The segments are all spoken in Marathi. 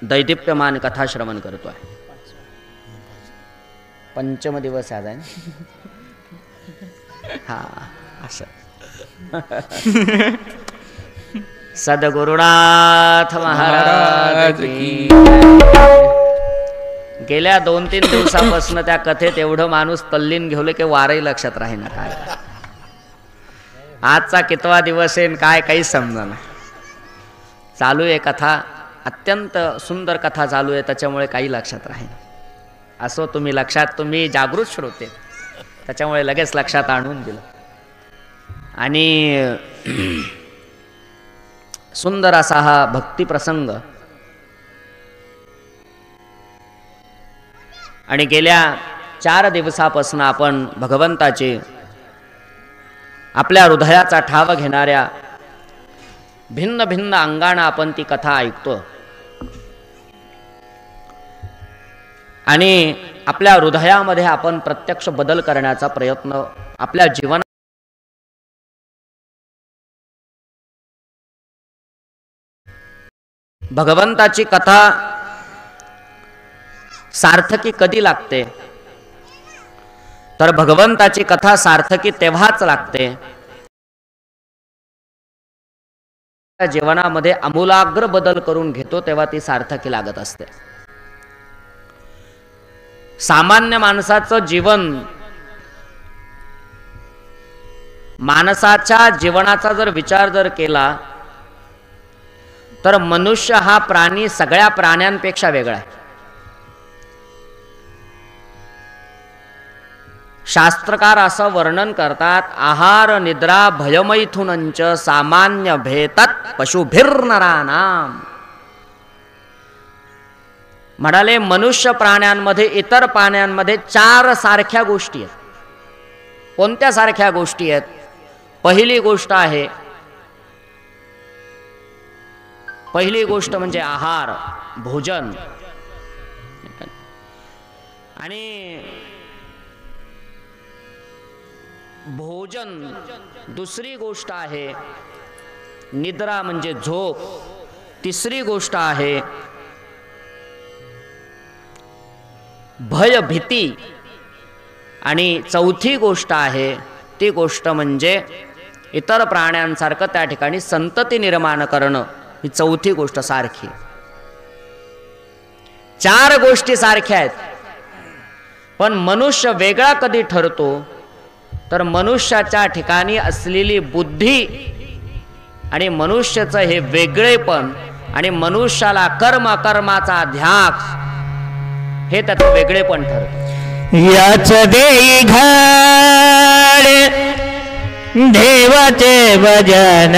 दैदिप्यमान कथाश्रवण करतोय. पंचम दिवस आज आहे. हा असं. सद्गुरुनाथ महाराज की. गेल्या 2-3 दिवसापासून त्या कथेत एवढं माणूस तल्लीन घेवलं की वारही लक्षात राहीना. काय आजचा कितवा दिवस आहे काय काही समजना. चालू आहे कथा, अत्यंत सुंदर कथा चालू आहे, त्याच्यामुळे काही लक्षात राहीना. असो तुम्ही लक्षात, तुम्ही जागृत श्रोते, त्याच्यामुळे लगेच लक्षात आणून दिलं. आणि सुंदर असा हा भक्ती प्रसंग. आणि गेल्या 4 दिवसापासून आपण भगवंताचे आपल्या हृदयाचा ठाव घेणाऱ्या भिन्न भिन्न अंगाने आपण ती कथा ऐकतो. आणि आपल्या हृदयामध्ये आपण प्रत्यक्ष बदल करण्याचा प्रयत्न आपल्या जीवनात भगवंताची कथा सार्थकी कधी लागते तर भगवंताची कथा सार्थकी तेव्हाच लागते जीवनामध्ये आमूलाग्र बदल करून घेतो तेव्हा ती सार्थकी लागत असते. सामान्य माणसाचं जीवन, माणसाच्या जीवनाचा जर विचार जर केला तर मनुष्य हा प्राणी सगळ्या प्राण्यांपेक्षा वेगळा आहे. शास्त्रकार असं वर्णन करतात, आहार निद्रा भयमैथुनंच सामान्य भेतात पशुभिर्नरानाम. म्हणाले मनुष्य प्राण्यांमध्ये इतर प्राण्यांमध्ये 4 सारख्या गोष्टी आहेत. कोणत्या सारख्या गोष्टी आहेत? पहिली गोष्ट म्हणजे आहार, भोजन. आणि भोजन. दुसरी गोष्ट आहे निद्रा म्हणजे झोप. तिसरी गोष्ट आहे भय भीती. आणि चौथी गोष्ट आहे ती गोष्ट म्हणजे इतर प्राण्यांसारखं त्या ठिकाणी संतती निर्माण करणं. ही चौथी गोष्ट सारखी. 4 गोष्टी सारख्या आहेत. पण मनुष्य वेगळा कधी ठरतो तर मनुष्याच्या ठिकाणी असलेली बुद्धी आणि मनुष्याचं हे वेगळेपण आणि मनुष्याला कर्माचा ध्यास हे त्याचं वेगळेपण ठरतं. याच देई घाड देवाचे भजन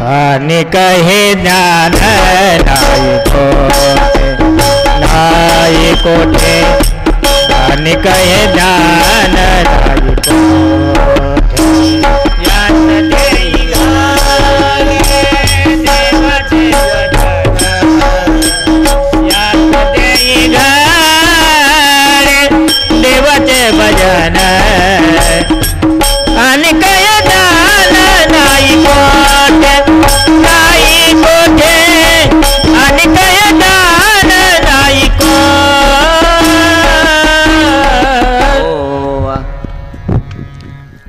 आणि कहे ज्ञान नाही कोठे आणि कहे ज्ञान नाही कोठे. याच देई घाड देवाचे देवाचे भजन आणि काय दान नाही कोठे आणि काय दान नाही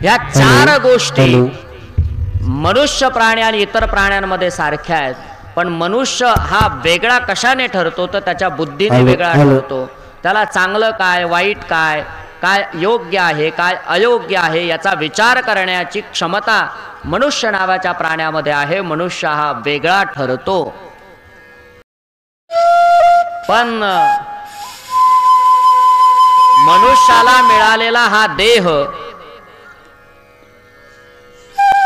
ह्या 4 गोष्टी मनुष्य प्राणी आणि इतर प्राण्यांमध्ये सारख्या आहेत. पण मनुष्य हा वेगळा कशाने ठरतो तर त्याच्या बुद्धीने वेगळा ठरतो. त्याला चांगलं काय, वाईट काय, काय योग्य आहे, काय अयोग्य आहे याचा विचार करण्याची क्षमता मनुष्य नावाच्या प्राण्यामध्ये आहे. मनुष्य हा वेगळा ठरतो. पण मनुष्याला मिळालेला हा देह,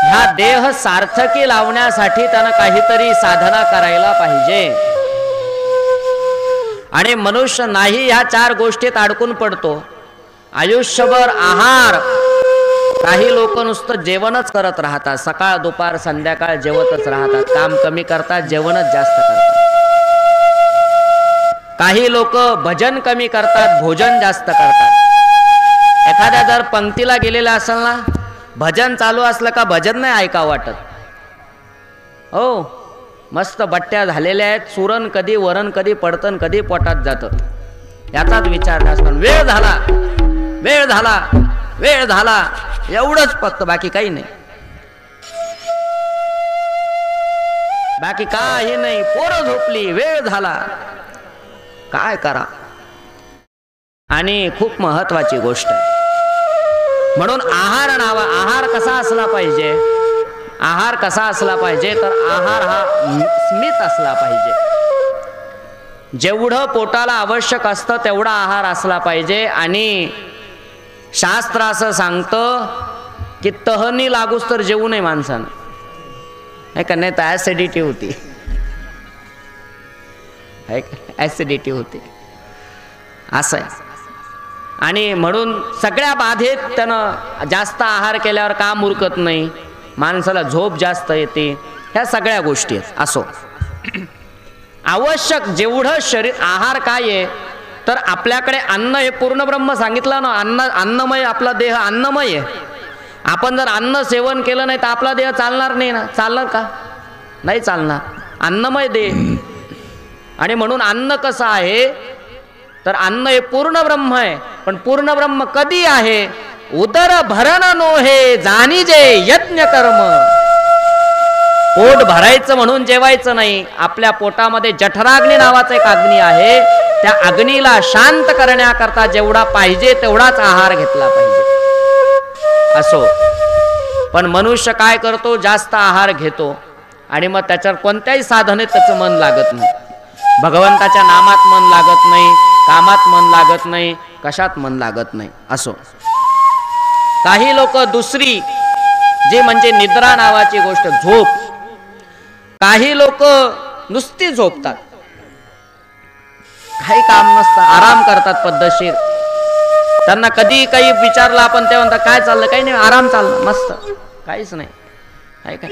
ह्या देह सार्थकी लावण्यासाठी त्यानं काहीतरी साधना करायला पाहिजे. आणि मनुष्य नाही ह्या 4 गोष्टीत अडकून पडतो. आयुष्यभर आहार, काही लोक नुसतं जेवणच करत राहतात, सकाळ दुपार संध्याकाळ जेवतच राहतात, काम कमी करतात, जेवणच जास्त करतात. काही लोक भजन कमी करतात, भोजन जास्त करतात. एखाद्या जर पंक्तीला गेलेला असेल ना, भजन चालू असलं का भजन नाही ऐकावं वाटत. हो, मस्त बट्ट्या झालेल्या आहेत, सुरण कधी वरण कधी पडतं कधी पोटात जातं याचाच विचार असतो. वेळ झाला वेळ झाला वेळ झाला एवढंच फक्त, बाकी काही नाही, बाकी काही नाही. पोरं झोपली, वेळ झाला, काय करा. आणि खूप महत्वाची गोष्ट आहे म्हणून आहार कसा असला पाहिजे, आहार कसा असला पाहिजे तर आहार हा स्मित असला पाहिजे. जेवढं पोटाला आवश्यक असतं तेवढा आहार असला पाहिजे. आणि शास्त्र असं सांगतं की तहनी लागूस तर जेवू नये माणसानं, आहे का नाही, तर ॲसिडिटी होती, ॲसिडिटी होती असं आहे. आणि म्हणून सगळ्या बाधेत त्यानं जास्त आहार केल्यावर काम उरकत नाही, माणसाला झोप जास्त येते, ह्या सगळ्या गोष्टी आहेत. असो, आवश्यक जेवढं शरीर आहार काय आहे तर आपल्याकडे अन्न हे पूर्ण ब्रह्म सांगितलं ना, अन्नमय, आपला देह अन्नमय आहे. आपण जर अन्न सेवन केलं नाही तर आपला देह चालणार नाही ना, चालणार का, नाही चालणार, अन्नमय देह. आणि म्हणून अन्न कसं आहे तर अन्न हे पूर्ण ब्रह्म आहे. पण पूर्ण ब्रह्म कधी आहे, उदर भरण नोहे जाणीजे यज्ञ कर्म. पोट भरायचं म्हणून जेवायचं नाही, आपल्या पोटामध्ये जठराग्नी नावाचा एक अग्नी आहे, त्या अग्नीला शांत करण्याकरता जेवढा पाहिजे तेवढाच आहार घेतला पाहिजे. असो, पण मनुष्य काय करतो, जास्त आहार घेतो आणि मग त्याच्यावर कोणत्याही साधनेत त्याचं मन लागत नाही, भगवंताच्या नामात मन लागत नाही, कामात मन लागत नाही, कशात मन लागत नाही. असो, काही लोक दुसरी जी म्हणजे निद्रा नावाची गोष्ट, झोप, काही लोक नुसती झोपतात, काही काम नसतं, आराम करतात पद्धतशीर. त्यांना कधी काही विचारलं आपण ते म्हणतात काय चाललं, काही नाही, आराम चाललं, मस्त, काहीच नाही, काय काय.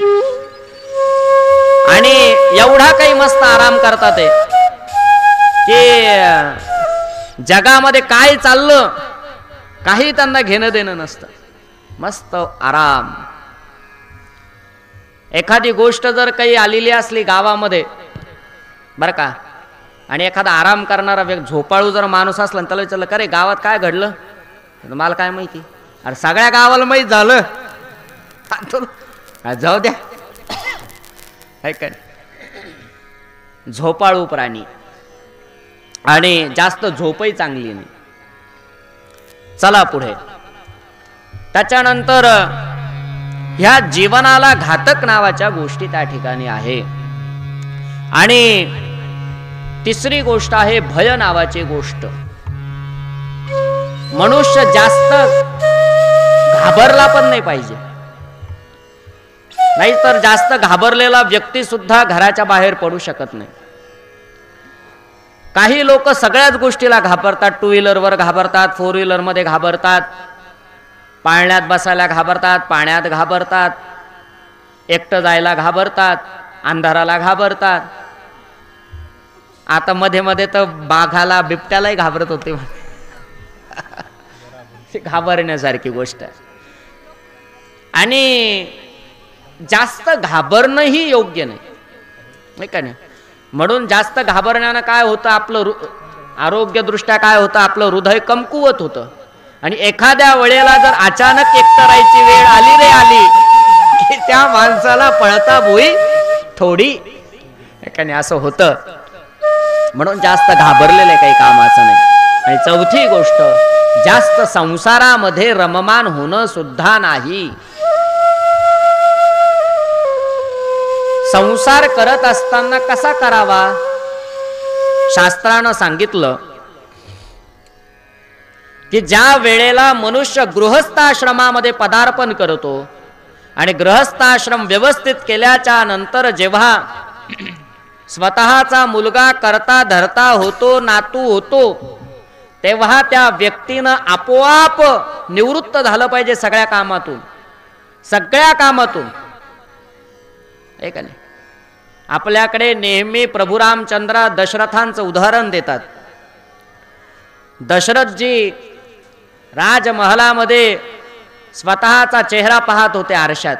आणि एवढा काही मस्त आराम करतात की जगामध्ये काय चाललं काही त्यांना घेणं देणं नसतं, मस्त आराम. एखादी गोष्ट जर काही आलेली असली गावामध्ये बरं का, आणि एखादा आराम करणारा झोपाळू जर माणूस असला त्याला विचारलं का रे गावात काय घडलं, मला काय माहिती, अरे सगळ्या गावाला माहीत झालं, जाऊ द्या, काय. झोपाळू प्राणी आणि जास्त झोपही चांगली नाही. चला पुढे. त्याच्यानंतर ह्या जीवनाला घातक नावाच्या गोष्टी त्या ठिकाणी आहे. आणि तिसरी गोष्ट आहे भय नावाची गोष्ट. मनुष्य जास्त घाबरला पण नाही पाहिजे, नाहीतर जास्त घाबरलेला व्यक्ती सुद्धा घराच्या बाहेर पडू शकत नाही. काही लोक सगळ्याच गोष्टीला घाबरतात, टू व्हीलरवर घाबरतात, फोर व्हीलर मध्ये घाबरतात, पाळण्यात बसायला घाबरतात, पाण्यात घाबरतात, एकटं जायला घाबरतात, अंधाराला घाबरतात. आता मध्ये मध्ये तर बाघाला बिबट्यालाही घाबरत होते, घाबरण्यासारखी गोष्ट आहे. आणि जास्त घाबरणंही योग्य नाही का नाही. म्हणून जास्त घाबरण्यानं काय होतं, आपलं आरोग्यदृष्ट्या काय होतं, आपलं हृदय कमकुवत होतं. आणि एखाद्या वेळेला जर अचानक एकटं राहायची वेळ आली रे आली की त्या माणसाला पळता भुई थोडी का नाही, असं होतं. म्हणून जास्त घाबरलेले काही कामाचं नाही. आणि चौथी गोष्ट, जास्त संसारामध्ये रममान होणं सुद्धा नाही. संसार करत असताना कसा करावा, शास्त्रानं सांगितलं की ज्या वेळेला मनुष्य गृहस्थाश्रमामध्ये पदार्पण करतो आणि गृहस्थाश्रम व्यवस्थित केल्याच्या नंतर जेव्हा स्वतःचा मुलगा करता धरता होतो, नातू होतो, तेव्हा त्या व्यक्तीनं आपोआप निवृत्त झालं पाहिजे सगळ्या कामातून, सगळ्या कामातून. आहे का नाही. आपल्याकडे नेहमी प्रभू रामचंद्र दशरथांचं उदाहरण देतात. दशरथजी राजमहलामध्ये स्वतःचा चेहरा पाहत होते आरशात,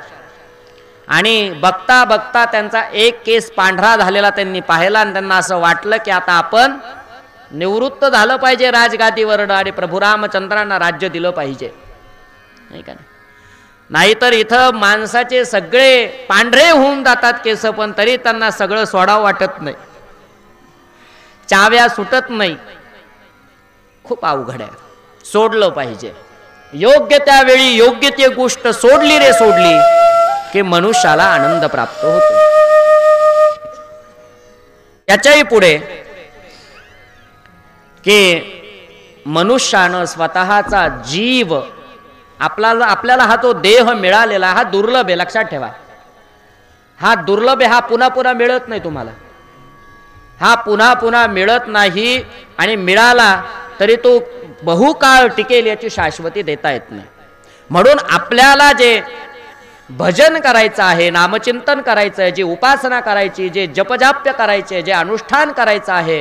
आणि बघता बघता त्यांचा एक केस पांढरा झालेला त्यांनी पाहिला आणि त्यांना असं वाटलं की आता आपण निवृत्त झालं पाहिजे राजगादीवरनं आणि प्रभू रामचंद्रांना राज्य दिलं पाहिजे, नाही का? नाहीतर इथं माणसाचे सगळे पांढरे होऊन जातात केस, पण तरी त्यांना सगळं सोडावं वाटत नाही, चाव्या सुटत नाही. खूप अवघड आहे, सोडलं पाहिजे. योग्य त्यावेळी योग्य ती गोष्ट सोडली रे सोडली की मनुष्याला आनंद प्राप्त होतो. त्याच्याही पुढे की मनुष्यानं स्वतःचा जीव आपल्याला हा तो देह मिळालेला हा दुर्लभ आहे, लक्षात ठेवा. हा दुर्लभ आहे, हा पुन्हा पुन्हा मिळत नाही तुम्हाला, हा पुन्हा पुन्हा मिळत नाही. आणि मिळाला तरी तो बहुकाळ टिकेल याची शाश्वती देता येत नाही. म्हणून आपल्याला जे भजन करायचं आहे, नामचिंतन करायचं आहे, जी उपासना करायची, जे जपजाप्य करायचे, जे अनुष्ठान करायचं आहे,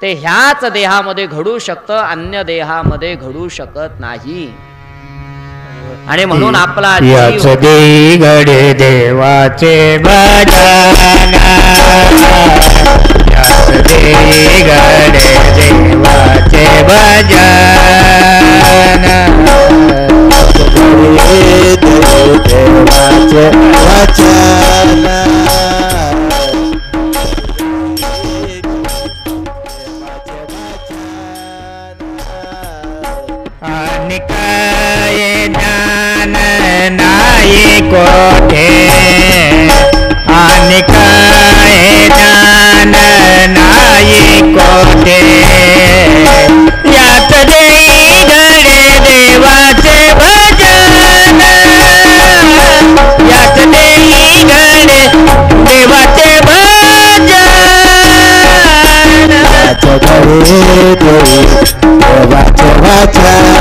ते ह्याच देहामध्ये घडू शकतं, अन्य देहामध्ये घडू शकत नाही. आणि म्हणून आपला याच देई घडे देवाचे भजन, याच देई घडे देवाचे भजन, देवाचे वचन, आणि काय ज्ञान नाही कोठे, आणि काय ज्ञान नाही कोठे, यात देई घडे देवाचे भजन, यात देई घडे देवाचे भजन, यात देई देवाचे वचन,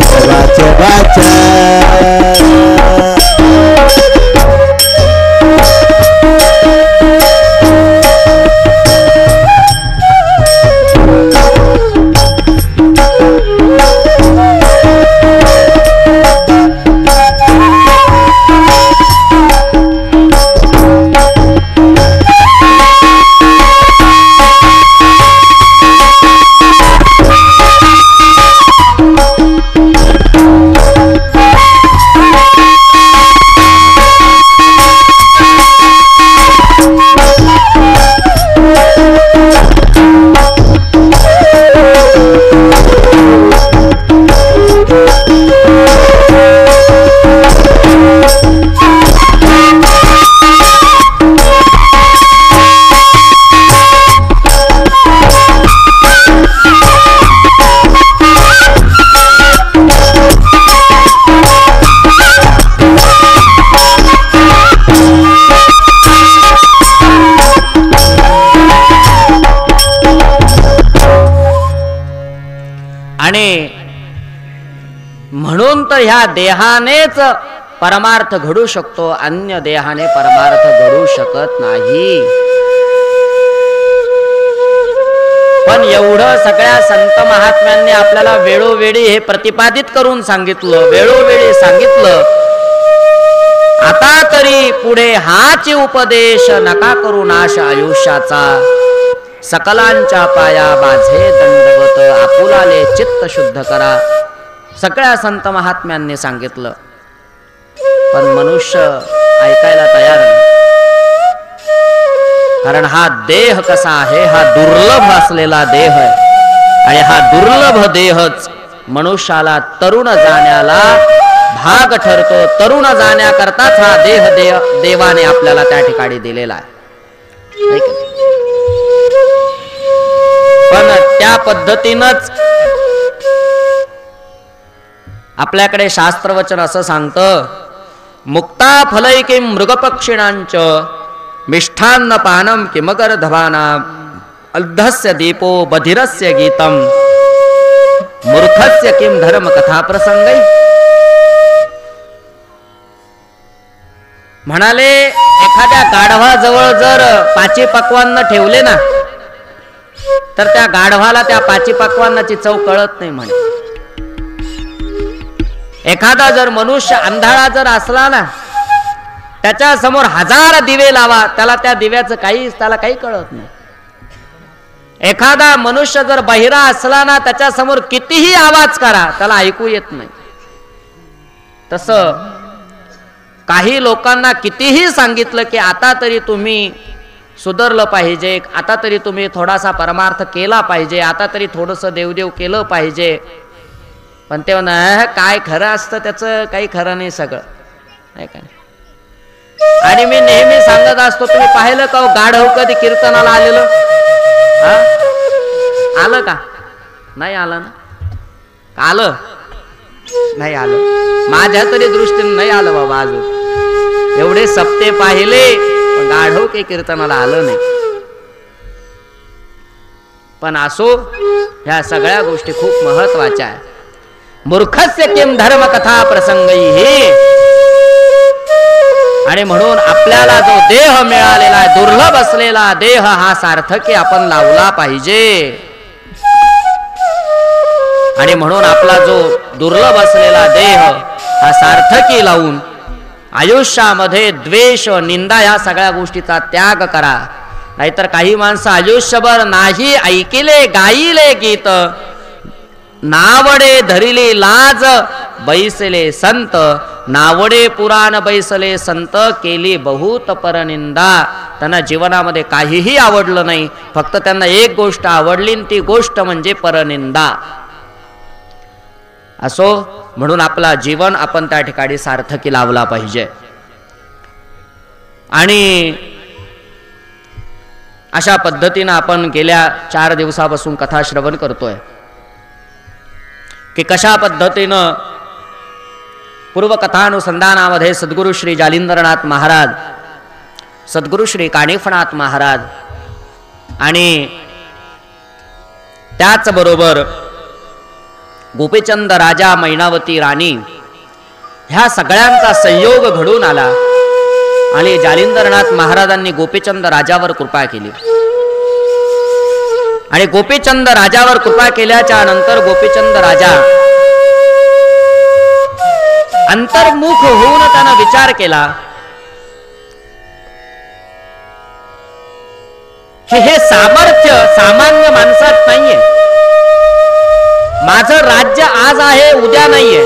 देवाचे वचन. म्हणून तर ह्या देहानेच परमार्थ घडू शकतो, अन्य देहाने परमार्थ घडू शकत नाही. पण एवढं सगळ्या संत महात्म्यांनी आपल्याला वेळोवेळी हे प्रतिपादित करून सांगितलं, वेळोवेळी सांगितलं. आता तरी पुढे हाच उपदेश नका करू नाश आयुष्याचा, सकलांच्या पाया माझे दंडवत, आपुलाले चित्त शुद्ध करा. सगळ्या संत महात्म्यांनी सांगितलं, पण मनुष्य ऐकायला तयार नाही. कारण हा देह कसा आहे, हा दुर्लभ असलेला देह आहे आणि हा दुर्लभ देहच मनुष्याला तरुण जाण्याला भाग ठरतो. तरुण जाण्याकरताच हा देह देवाने आपल्याला त्या ठिकाणी दिलेला आहे. पण त्या पद्धतीनंच आपल्याकडे शास्त्रवचन असं सांगतं, मुक्ता फलैकी मृगपक्षिणांच मिष्ठान्न पानम किमगर्धवानाम अल्धस्य दीपो बधिरस्य गीतम मूर्खस्य किम धर्म कथा प्रसंगै. म्हणाले, एखाद्या गाढवाजवळ जर 5 पक्वान्न ठेवले ना तर त्या गाढवाला त्या पाची पक्वान्नाची चव कळत नाही म्हणे. एखादा जर मनुष्य अंधाळा जर असला ना, त्याच्या समोर 1000 दिवे लावा, त्याला त्या दिव्याचं त्याला काही कळत नाही. एखादा मनुष्य जर बहिरा असला ना, त्याच्या समोर कितीही आवाज करा, त्याला ऐकू येत नाही. तसं काही लोकांना कितीही सांगितलं की आता तरी तुम्ही सुधारलं पाहिजे, आता तरी तुम्ही थोडासा परमार्थ केला पाहिजे, आता तरी थोडंसं देवदेव केलं पाहिजे, पण ते म्हणा काय खरं असतं त्याचं काही खरं नाही सगळं, नाही का. आणि मी नेहमी सांगत असतो, तुम्ही पाहिलं का गाढव कधी कीर्तनाला आलेलं? आलं का? नाही आलं ना? आलं नाही आलं? माझ्या तरी दृष्टीने नाही आलं बाबा अजून. एवढे सप्ते पाहिले पण गाढव काही कीर्तनाला आलं नाही. पण असो, ह्या सगळ्या गोष्टी खूप महत्वाच्या आहेत. मूर्खस्य किम धर्म कथा प्रसंगी. आणि म्हणून आपल्याला जो देह मिळालेला आहे, दुर्लभ असलेला देह, हा सार्थकी आपण लावला पाहिजे. आणि म्हणून आपला जो दुर्लभ असलेला देह हा सार्थकी लावून आयुष्यामध्ये द्वेष, निंदा या सगळ्या गोष्टीचा त्याग करा. नाहीतर काही माणसं आयुष्यभर नाही ऐकिले गाईले गीत, नावडे धरिले लाज बैसले संत, नावडे पुराण बैसले संत, केली बहुत परनिंदा. त्यांना जीवनामध्ये काहीही आवडलं नाही, फक्त त्यांना एक गोष्ट आवडली, ती गोष्ट म्हणजे परनिंदा. असो, म्हणून आपला जीवन आपण त्या ठिकाणी सार्थकी लावला पाहिजे. आणि अशा पद्धतीनं आपण गेल्या 4 दिवसापासून कथा श्रवण करतोय की कशा पद्धतीनं पूर्वकथानुसंधानामध्ये सद्गुरु श्री जालिंदरनाथ महाराज, सद्गुरु श्री कानिफनाथ महाराज आणि त्याचबरोबर गोपीचंद राजा, मैनावती राणी, ह्या सगळ्यांचा संयोग घडून आला आणि जालिंदरनाथ महाराजांनी गोपीचंद राजावर कृपा केली. आणि गोपीचंद राजावर कृपा केल्याच्या नंतर गोपीचंद राजा अंतर्मुख होऊन त्यानं विचार केला की हे सामर्थ्य सामान्य माणसात नाहीये. माझं राज्य आज आहे, उद्या नाहीये.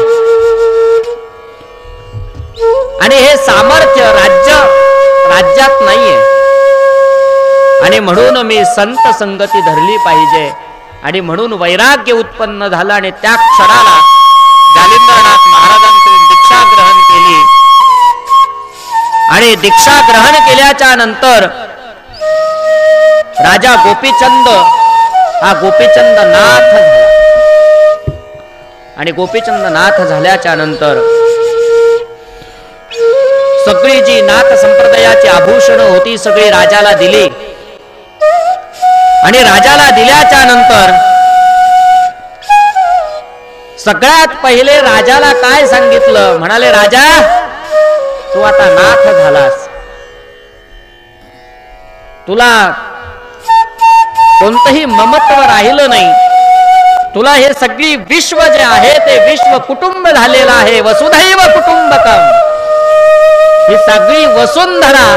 आणि हे सामर्थ्य राज्यात नाहीये. आणि म्हणून मी संत संगती धरली पाहिजे. आणि म्हणून वैराग्य उत्पन्न झालं आणि त्या क्षणाला जालिंदरनाथ महाराजांकडे दीक्षा ग्रहण केली. आणि दीक्षा ग्रहण केल्याच्या नंतर राजा गोपीचंद हा गोपीचंद नाथ झाला. आणि गोपीचंद नाथ झाल्याच्या नंतर सगळी जी नाथ संप्रदायाची आभूषण होती सगळी राजाला दिली. आणि राजाला दिल्याच्या नंतर सगळ्यात पहिले राजाला काय सांगितलं? म्हणाले, राजा तू आता नाथ झालास, तुला कोणतंही ममत्व राहिलं नाही. तुला हे सगळी विश्व जे आहे ते विश्व कुटुंब झालेलं आहे. वसुधैव कुटुंबकम, ही सगळी वसुंधरा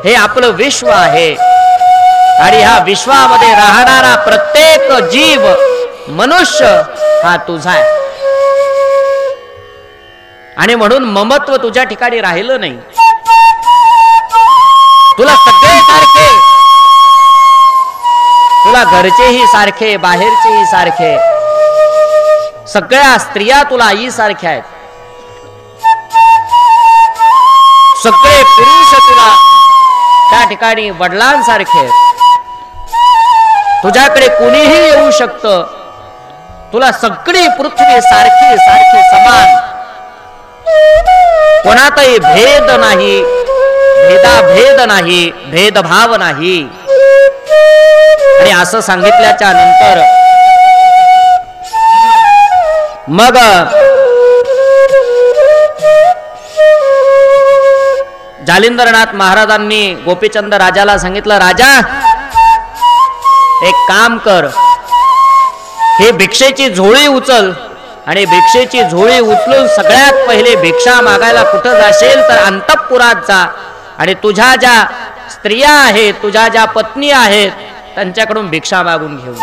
हे आपलं विश्व आहे. आणि ह्या विश्वामध्ये राहणारा प्रत्येक जीव मनुष्य हा तुझा आहे. आणि म्हणून ममत्व तुझ्या ठिकाणी राहिलं नाही. तुला सगळे सारखे, तुला घरचेही सारखे, बाहेरचेही सारखे, सगळ्या स्त्रिया तुला आई सारख्या आहेत. सगळे पुरुष तुला त्या ठिकाणी वडिलांसारखे आहेत. तुझ्याकडे कोणीही येऊ शकतं. तुला सगळी पृथ्वी सारखी सारखी समान, कोणातही भेद नाही, भेदाभेद नाही, भेदभाव नाही. आणि असं सांगितल्याच्या नंतर मग जालिंदरनाथ महाराजांनी गोपीचंद राजाला सांगितलं, राजा एक काम कर, ही भिक्षेची झोळी उचल आणि भिक्षेची झोळी उचलून सगळ्यात पहिले भिक्षा मागायला कुठं जाशील तर अंतःपुरात जा आणि तुझ्या ज्या स्त्रिया आहेत, तुझ्या ज्या पत्नी आहेत त्यांच्याकडून भिक्षा मागून घेऊन,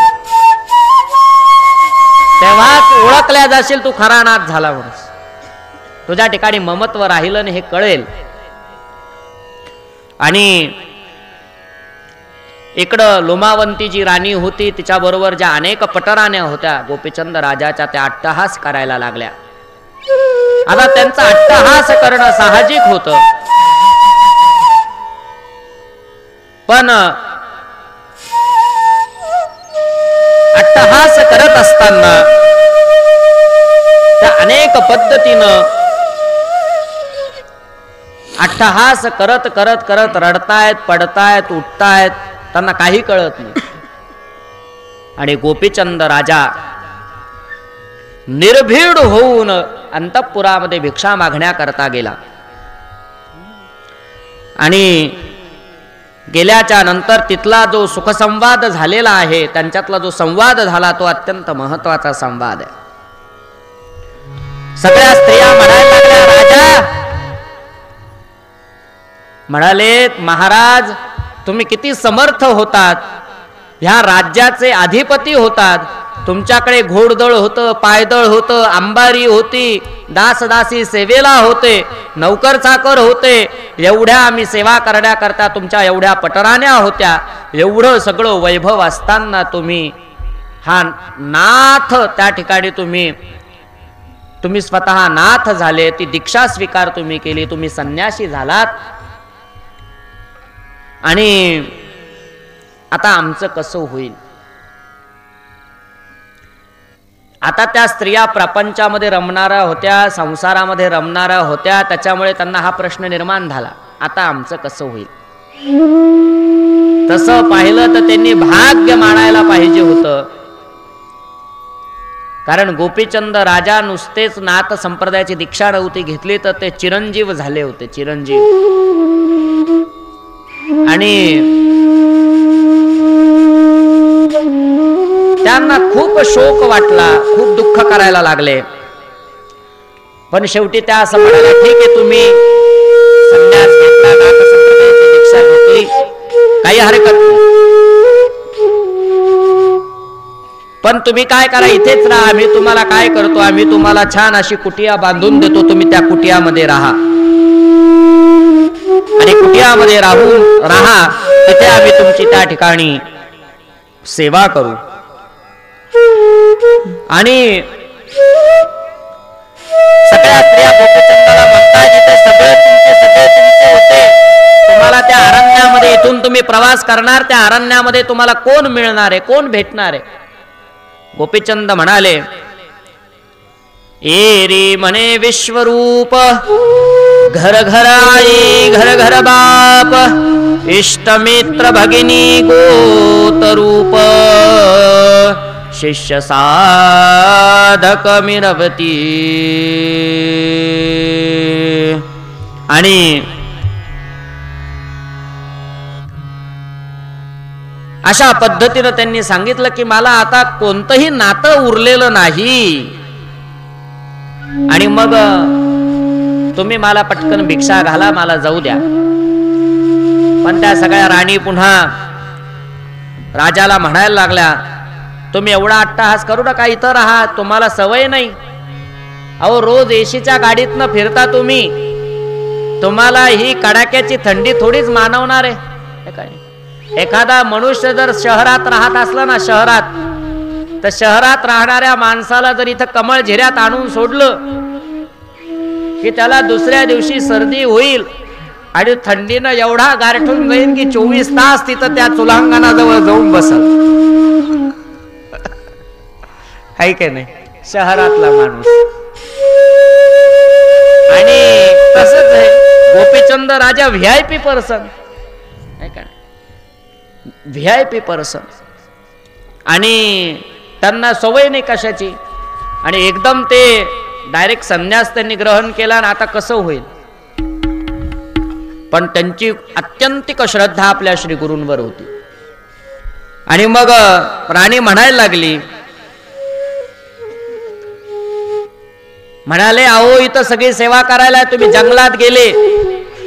तेव्हाच ओळखल्या जाशील तू खरा नाथ झाला म्हणून. तुझ्या ठिकाणी ममत्व राहिलं नाही हे कळेल. आणि इकडं लोमावंती जी राणी होती तिच्याबरोबर ज्या अनेक पटराण्या होत्या गोपीचंद राजाच्या, त्या अट्टहास करायला लागल्या. आता त्यांचा अट्टहास करणं साहजिक होतं, पण अट्टहास करत असताना त्या अनेक पद्धतीनं अट्टहास करत करत करत रडतायत, पडतायत, उठतायत, त्यांना काही कळत नाही. आणि गोपीचंद राजा निर्भीड होऊन अंतःपुरामध्ये भिक्षा मागण्याकरता गेला. आणि गेल्याच्या नंतर तिथला जो सुखसंवाद झालेला आहे, त्यांच्यातला जो संवाद झाला तो अत्यंत महत्वाचा संवाद आहे. सगळ्या स्त्रिया म्हणायला लागल्या, राजा म्हणाले, महाराज तुम्ही किती समर्थ होतात, ह्या राज्याचे अधिपती होतात, तुमच्याकडे घोडदळ होतं, पायदळ होतं, अंबारी होती, दासदासी सेवेला होते, नौकर चाकर होते, एवढ्या आम्ही सेवा करण्याकरता तुमच्या एवढ्या पटराण्या होत्या, एवढं सगळं वैभव असताना तुम्ही हा नाथ त्या ठिकाणी तुम्ही स्वतः नाथ झाले, ती दीक्षा स्वीकार तुम्ही केली, तुम्ही संन्यासी झालात, आणि आता आमचं कसं होईल. आता त्या स्त्रिया प्रपंचामध्ये रमणाऱ्या होत्या, संसारामध्ये रमणाऱ्या होत्या, त्याच्यामुळे त्यांना हा प्रश्न निर्माण झाला, आता आमचं कसं होईल. तसं पाहिलं तर त्यांनी भाग्य मानायला पाहिजे होतं, कारण गोपीचंद राजा नुसतेच नाथ संप्रदायाची दीक्षा नव्हती घेतली तर ते चिरंजीव झाले होते, चिरंजीव. आणि त्यांना खूप शोक वाटला, खूप दुःख करायला लागले. पण शेवटी त्या असं म्हणाल्या, ठीक आहे तुम्ही संन्यास घेतला, नाथ संप्रदायाची दीक्षा घेतली, काही हरकत नाही, पण तुम्ही काय करा, इथेच राहा, आम्ही तुम्हाला काय करतो, आम्ही तुम्हाला छान अशी कुटिया बांधून देतो, तुम्ही त्या कुटियामध्ये राहा आणि कुटियामध्ये राहा, तिथे आम्ही तुमची त्या ठिकाणी सेवा करू. आणि सगळ्या स्त्रिया गोपीचंदाला म्हणतात, जिथे सगळे तुमचे होते, तुम्हाला त्या अरण्यामध्ये इथून तुम्ही प्रवास करणार, त्या अरण्यामध्ये तुम्हाला कोण मिळणार आहे, कोण भेटणार आहे. गोपीचंद म्हणाले, एरी म्हणे विश्वरूप, घर घर आई घर घर बाप, इष्टमित्र भगिनी गोतरूप, शिष्य साधक मिरवती. आणि अशा पद्धतीनं त्यांनी सांगितलं की मला आता कोणतंही नातं उरलेलं नाही, आणि मग तुम्ही मला पटकन भिक्षा घाला, मला जाऊ द्या. पण त्या सगळ्या राणी पुन्हा राजाला म्हणायला लागल्या, तुम्ही एवढा अट्टहास करू नका, इथं राहा, तुम्हाला सवय नाही. अहो रोज एशीच्या गाडीतनं फिरता तुम्ही, तुम्हाला ही कडाक्याची थंडी थोडीच मानवणार आहे काय. एखादा मनुष्य जर शहरात राहत असला ना, शहरात, तर शहरात राहणाऱ्या माणसाला जर इथं कमळ झिऱ्यात आणून सोडलं की त्याला दुसऱ्या दिवशी सर्दी होईल आणि थंडीनं एवढा गारठून जाईल की 24 तास तिथं त्या चुलांगणाजवळ जाऊन बसल. आहे की नाही शहरातला माणूस. आणि तसंच आहे गोपीचंद राजा VIP पर्सन आहे का, VIP पर्सन, आणि त्यांना सवय नाही कशाची, आणि एकदम ते डायरेक्ट संन्यास त्यांनी ग्रहण केला, आणि आता कसं होईल. पण त्यांची अत्यंतिक श्रद्धा आपल्या श्री गुरूंवर होती. आणि मग राणी म्हणायला लागली, म्हणाले अहो इथं सगळी सेवा करायला तुम्ही जंगलात गेले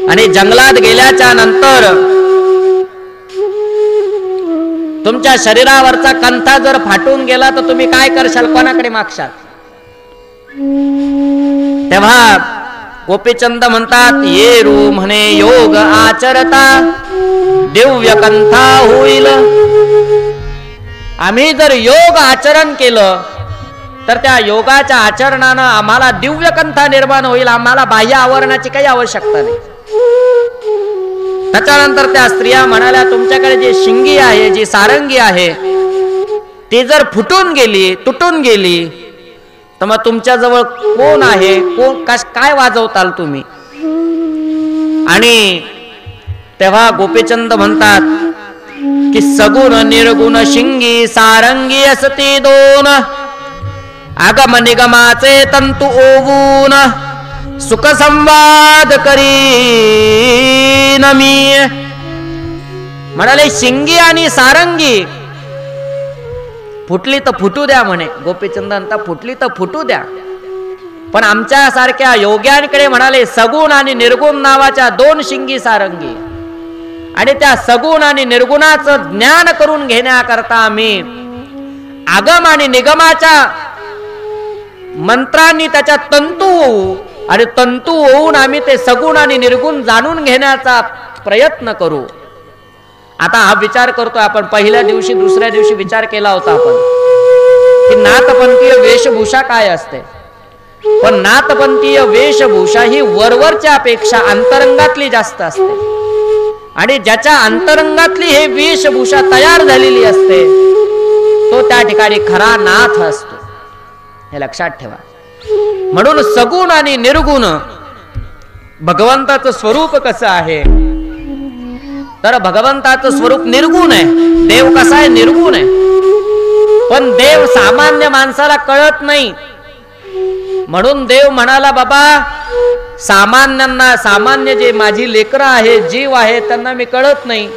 आणि जंगलात गेल्याच्या नंतर तुमच्या शरीरावरचा कंथा जर फाटून गेला तर तुम्ही काय करशाल, कोणाकडे मागशाल? तेव्हा गोपीचंद म्हणतात, ये रू म्हणे योग आचरता दिव्य कंथा होईल. आम्ही जर योग आचरण केलं तर त्या योगाच्या आचरणानं आम्हाला दिव्य कंथा निर्माण होईल, आम्हाला बाह्य आवरणाची काही आवश्यकता नाही. त्याच्यानंतर त्या स्त्रिया म्हणाल्या, तुमच्याकडे जी शिंगी आहे, जी सारंगी आहे, ती जर फुटून गेली, तुटून गेली, तर मग तुमच्या जवळ कोण आहे, कोण काय वाजवताल तुम्ही? आणि तेव्हा गोपीचंद म्हणतात की सगुण निर्गुण शिंगी सारंगी असती दोन, आगम निगमाचे तंतू ओवून सुख संवाद करीन मी. म्हणाले शिंगी आणि सारंगी फुटली तर फुटू द्या म्हणे. गोपीचंदांता फुटली तर फुटू द्या, पण आमच्या सारख्या योग्यांकडे म्हणाले सगुण आणि निर्गुण नावाच्या दोन शिंगी सारंगी, आणि त्या सगुण आणि निर्गुणाचं ज्ञान करून घेण्याकरता आम्ही आगम आणि निगमाच्या मंत्रांनी त्याच्या तंतू होऊ, आणि तंतू होऊन आम्ही ते सगुण आणि निर्गुण जाणून घेण्याचा प्रयत्न करू. आता हा विचार करतोय आपण. पहिल्या दिवशी दुसऱ्या दिवशी विचार केला होता आपण की नाथपंथीय वेशभूषा काय असते, पण नाथपंथीय वेशभूषा ही वरवरच्या अपेक्षा अंतरंगातली जास्त असते, आणि ज्याच्या अंतरंगातली हे वेशभूषा तयार झालेली असते तो त्या ठिकाणी खरा नाथ असतो, हे लक्षात ठेवा. म्हणून सगुण आणि निर्गुण भगवंताचं स्वरूप कसं आहे, तर भगवंताचं स्वरूप निर्गुण आहे. देव कसा आहे? निर्गुण आहे. पण देव सामान्य माणसाला कळत नाही, म्हणून देव म्हणाला, बाबा सामान्यांना, सामान्य जे माझी लेकरं आहे, जीव आहे, त्यांना मी कळत नाही.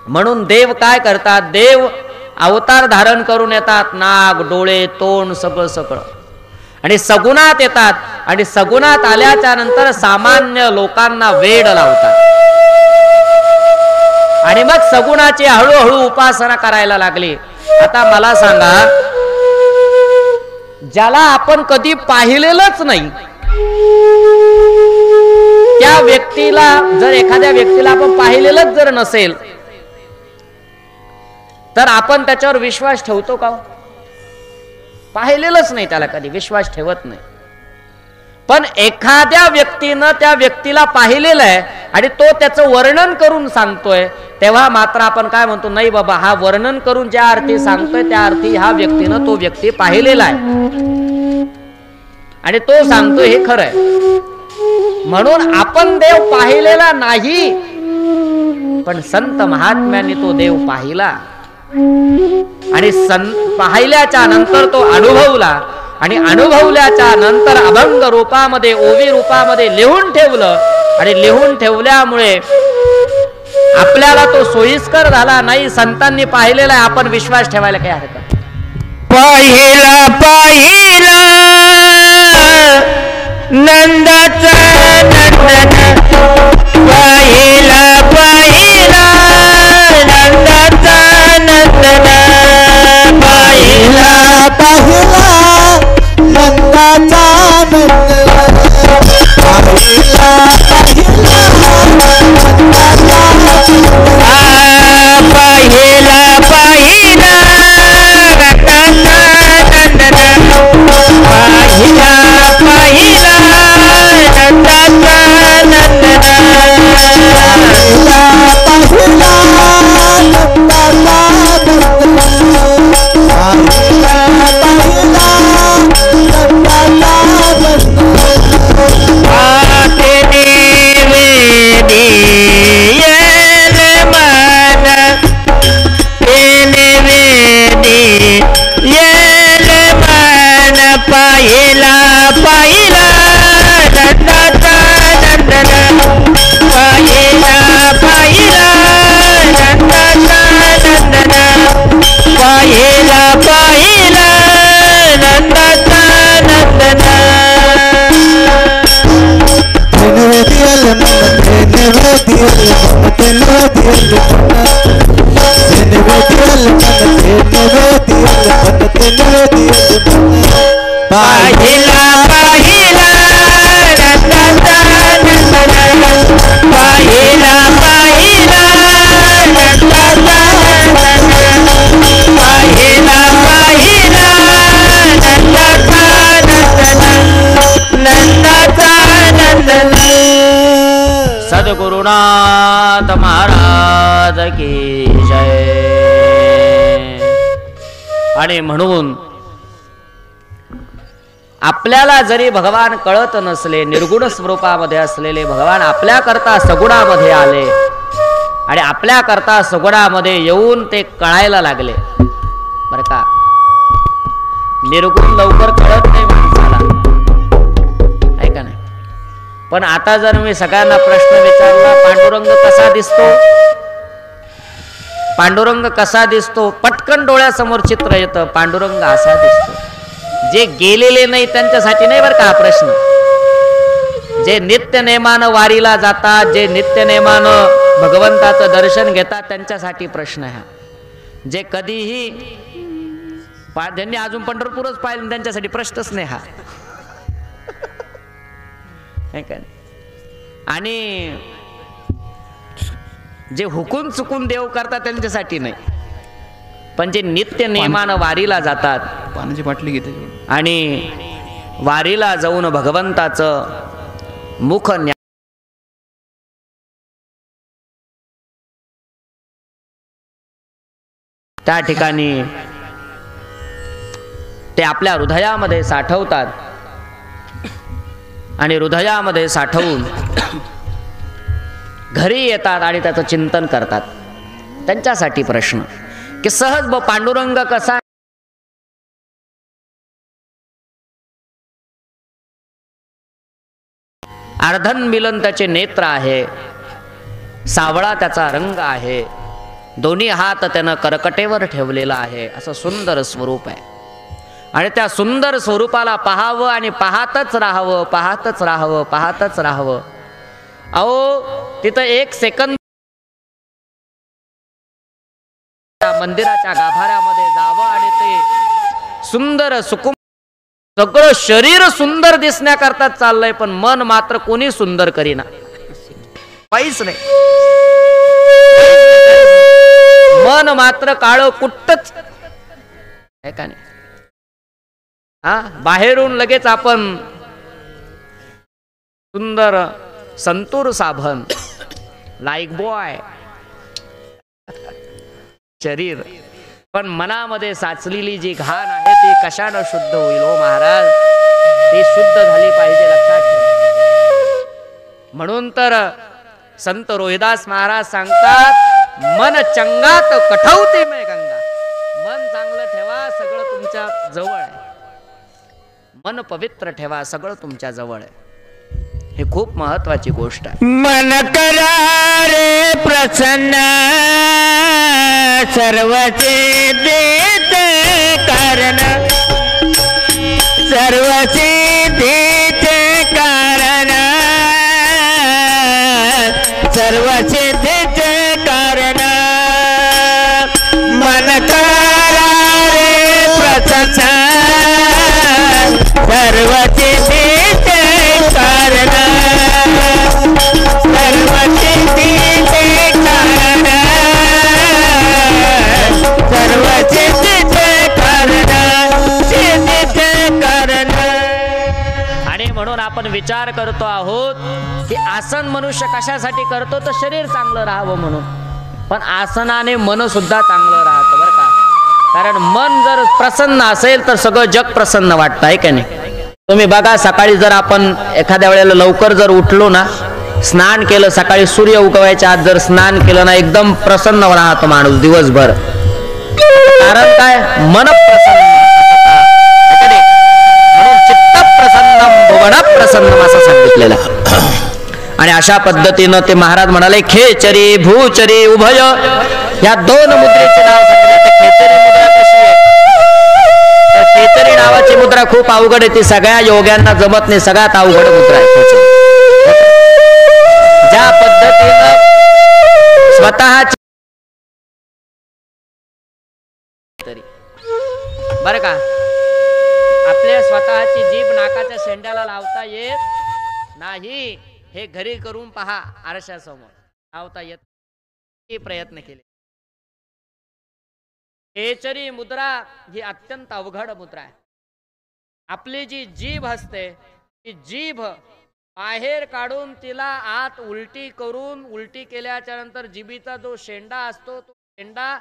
म्हणून देव काय करतात, देव अवतार धारण करून येतात, नाक डोळे तोंड सगळं सगळं, आणि सगुणात येतात, आणि सगुणात आल्याच्या नंतर सामान्य लोकांना वेड लावतात, आणि मग सगुणाची हळूहळू उपासना करायला लागली. आता मला सांगा, ज्याला आपण कधी पाहिलेलंच नाही त्या व्यक्तीला, जर एखाद्या व्यक्तीला आपण पाहिलेलंच जर नसेल तर आपण त्याच्यावर विश्वास ठेवतो का? पाहिलेलंच नाही त्याला, कधी विश्वास ठेवत नाही. पण एखाद्या व्यक्तीनं त्या व्यक्तीला पाहिलेलं आहे आणि तो त्याचं वर्णन करून सांगतोय, तेव्हा मात्र आपण काय म्हणतो, नाही बाबा हा वर्णन करून ज्या अर्थी सांगतोय त्या अर्थी ह्या व्यक्तीनं तो व्यक्ती पाहिलेला आहे आणि तो सांगतोय हे खरं आहे. म्हणून आपण देव पाहिलेला नाही, पण संत महात्म्यांनी तो देव पाहिला, आणि पाहिल्याच्या नंतर तो अनुभवला, आणि अनुभवल्याच्या नंतर अभंग रूपामध्ये, ओवी रूपामध्ये लिहून ठेवलं, आणि लिहून ठेवल्यामुळे आपल्याला तो सोयीस्कर झाला. नाही, संतांनी पाहिलेला आहे, आपण विश्वास ठेवायला काय हरकत? पाहिला पाहिला नंदाचा नंदन, पाहिला पाहिला नंदाचा नंदन, पाहिला पाहिला नंदाचा नंदन, पाहिला पाहिला नंदाचा पाहिला पाहिला नंदाचा पाहिला पाहिला नंदाचा नंदन पाहिला पाहिला नंदाचा नंदन पाहिला पाहिला नंदाचा नंदन नंदाचा नंदन सद्गुरुनाथ महाराज की जय. आणि म्हणून आपल्याला जरी भगवान कळत नसले, निर्गुण स्वरूपामध्ये असलेले भगवान आपल्याकरता सगुणामध्ये आले आणि आपल्याकरता सगुणामध्ये येऊन ते कळायला लागले बरं का. निर्गुण लवकर कळत नाही माणसाला, आहे का नाही. पण आता जर मी सगळ्यांना प्रश्न विचारला, पांडुरंग कसा दिसतो, पांडुरंग कसा दिसतो, पटकन डोळ्यासमोर चित्र येतं, पांडुरंग असा दिसतो. जे गेलेले नाही त्यांच्यासाठी नाही बरं का हा प्रश्न. जे नित्य नेमानं वारीला जातात, जे नित्य नेमानं भगवंताचं दर्शन घेतात त्यांच्यासाठी प्रश्न हा. जे कधीही ज्यांनी अजून पंढरपूरच पाहिलं त्यांच्यासाठी प्रश्नच नाही हा. आणि जे हुकून चुकून देव करतात त्यांच्यासाठी नाही, पण जे नित्य नेमानं वारीला जातात, पाण्याची बाटली घेते आणि वारीला जाऊन भगवंताचं मुख त्या ठिकाणी ते आपल्या हृदयामध्ये साठवतात आणि हृदयामध्ये साठवून घरी येतात आणि त्याचं चिंतन करतात. त्यांच्यासाठी प्रश्न की सहज पांडुरंग कसा, अर्धन मिलन त्याचे नेत्र आहे, सावळा त्याचा रंग आहे, दोन्ही हात त्यानं करकटेवर ठेवलेला आहे, असं सुंदर स्वरूप आहे. आणि त्या सुंदर स्वरूपाला पाहावं आणि पाहतच राहावं, पाहतच राहावं, पाहतच राहावं. अहो तिथं एक सेकंद मंदिराच्या गाभाऱ्यामध्ये जावं आणि ते सुंदर सुकुम सगळं शरीर सुंदर दिसण्याकरता चाललंय, पण मन मात्र कोणी सुंदर करीना, काहीच नाही. मन मात्र काळ कुट्टच आहे का नाही. हा, बाहेरून लगेच आपण सुंदर संतूर साबण, लाईक बॉय शरीर, पण मनामध्ये साचलेली जी घाण आहे ती कशानं शुद्ध होईल हो महाराज. ती शुद्ध झाली पाहिजे, लक्षात ठेवा. म्हणून तर संत रोहिदास महाराज सांगतात, मन चंगात कठवते में गंगा. मन चांगलं ठेवा, सगळं तुमच्या जवळ आहे. मन पवित्र ठेवा, सगळं तुमच्या जवळ आहे. हे खूप महत्वाची गोष्ट आहे. मन करा रे प्रसन्न, सर्वचे देते कारण, सर्वचे देते कारण, सर्वचे देते कारण. मन करा रे प्रसन्न, सर्वचे देते कारण, सर्वचे देते कारण, सर्वचे देते कारण, देते कारण. आणि म्हणून आपण विचार करतो आहोत की आसन मनुष्य कशासाठी करतो, तर शरीर चांगलं राहावं म्हणून. पण आसनाने मन सुद्धा चांगलं राहतं बरं का. कारण मन जर प्रसन्न असेल तर सगळं जग प्रसन्न वाटतं, आहे का नाही. तुम्ही बघा, सकाळी जर आपण एखाद्या वेळेला लवकर जर उठलो ना, स्नान केलं, सकाळी सूर्य उगवायच्या आत जर स्नान केलं ना, एकदम प्रसन्न राहतो माणूस दिवसभर. कारण काय, मन प्रसन्न, म्हणून चित्त प्रसन्नम भुवन प्रसन्नम असं सांगितलेलं. आणि अशा पद्धतीनं ते महाराज म्हणाले, खेचरी भूचरी उभय, या दोन मुद्रेचे नाव सांगितले. खेचरी मुद्रा कशी आहे, तर खेचरी नावाची मुद्रा खूप अवघड आहे, ती सगळ्या योग्यांना जमत नाही, सगळ्यात अवघड मुद्रा आहे. ज्या पद्धतीनं स्वतःची बरं का आपल्या स्वतःची जीभ नाकाच्या शेंड्याला लावता येत नाही, हे घरी करून पहा आरशासमोर. लावता येत प्रयत्न केले. खेचरी मुद्रा ही अत्यंत अवघड मुद्रा आहे. आपली जी जीभ असते ती जीभ बाहेर काढून तिला आत उलटी करून, उलटी केल्याच्या नंतर जीभीचा जो शेंडा असतो तो शेंडा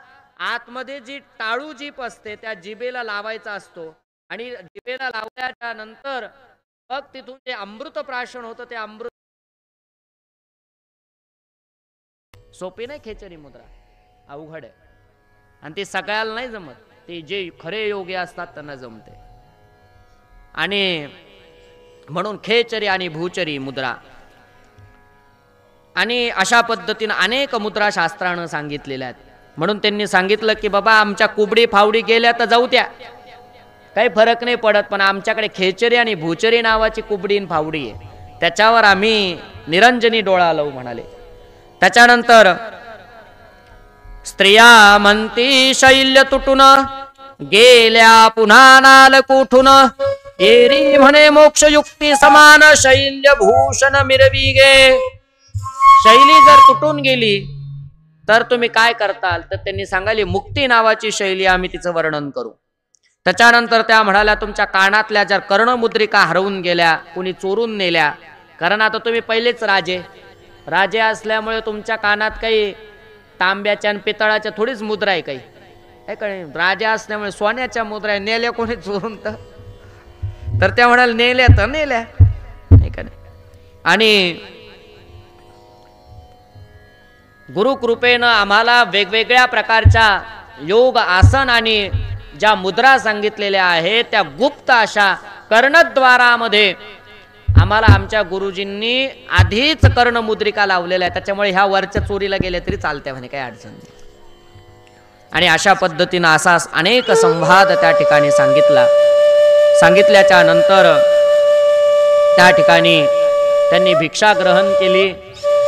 आतमध्ये जी टाळू जीभ असते त्या जिभेला लावायचा असतो. आणि जिभेला लावल्याच्या नंतर मग तिथून जे अमृत प्राशन होतं ते अमृत. सोपी नाही खेचरी मुद्रा, अवघड आहे. आणि ती सगळ्याला नाही जमत, ते जे खरे योगी असतात त्यांना जमते. आणि म्हणून खेचरी आणि भूचरी मुद्रा, आणि अशा पद्धतीने अनेक मुद्रा शास्त्रानं सांगितलेल्या आहेत. म्हणून त्यांनी सांगितलं की बाबा आमच्या कुबडी फावडी गेल्या तर जाऊ द्या, काही फरक नाही पडत, पण आमच्याकडे खेचरी आणि भूचरी नावाची कुबडी फावडी आहे, त्याच्यावर आम्ही निरंजनी डोळा लावू म्हणाले. त्याच्यानंतर स्त्रिया म्हणती शैल्य तुटून गेल्या पुन्हा नाल कुठून, एरी म्हणे मोक्ष युक्ती समान शैल्य भूषण मिरवी गे. शैली जर तुटून गेली तर तुम्ही काय करताल, तर त्यांनी सांगाली मुक्ती नावाची शैली आम्ही तिचं वर्णन करू. त्याच्यानंतर त्या म्हणाल्या तुमच्या कानातल्या जर कर्णमुद्रिका हरवून गेल्या, कुणी चोरून नेल्या, कारण आता तुम्ही पहिलेच राजे असल्यामुळे तुमच्या कानात काही तांब्याच्या आणि पितळाच्या थोडीच मुद्रा आहे, काही राजा असल्यामुळे सोन्याच्या मुद्रा आहे, नेल्या कोणी चोरून तर त्या म्हणाल नेल्या तर नेल्या, नाही का. आणि गुरुकृपेनं आम्हाला वेगवेगळ्या प्रकारच्या योग आसन आणि ज्या मुद्रा सांगितलेल्या आहेत त्या गुप्त अशा कर्णद्वारामध्ये आम्हाला आमच्या गुरुजींनी आधीच कर्णमुद्रिका लावलेल्या आहे, त्याच्यामुळे ह्या वरच्या चोरीला गेल्या तरी चालते म्हणे, काही अडचण नाही. आणि अशा पद्धतीनं असा अनेक संवाद त्या ठिकाणी सांगितल्याच्या नंतर त्या ठिकाणी त्यांनी भिक्षा ग्रहण केली.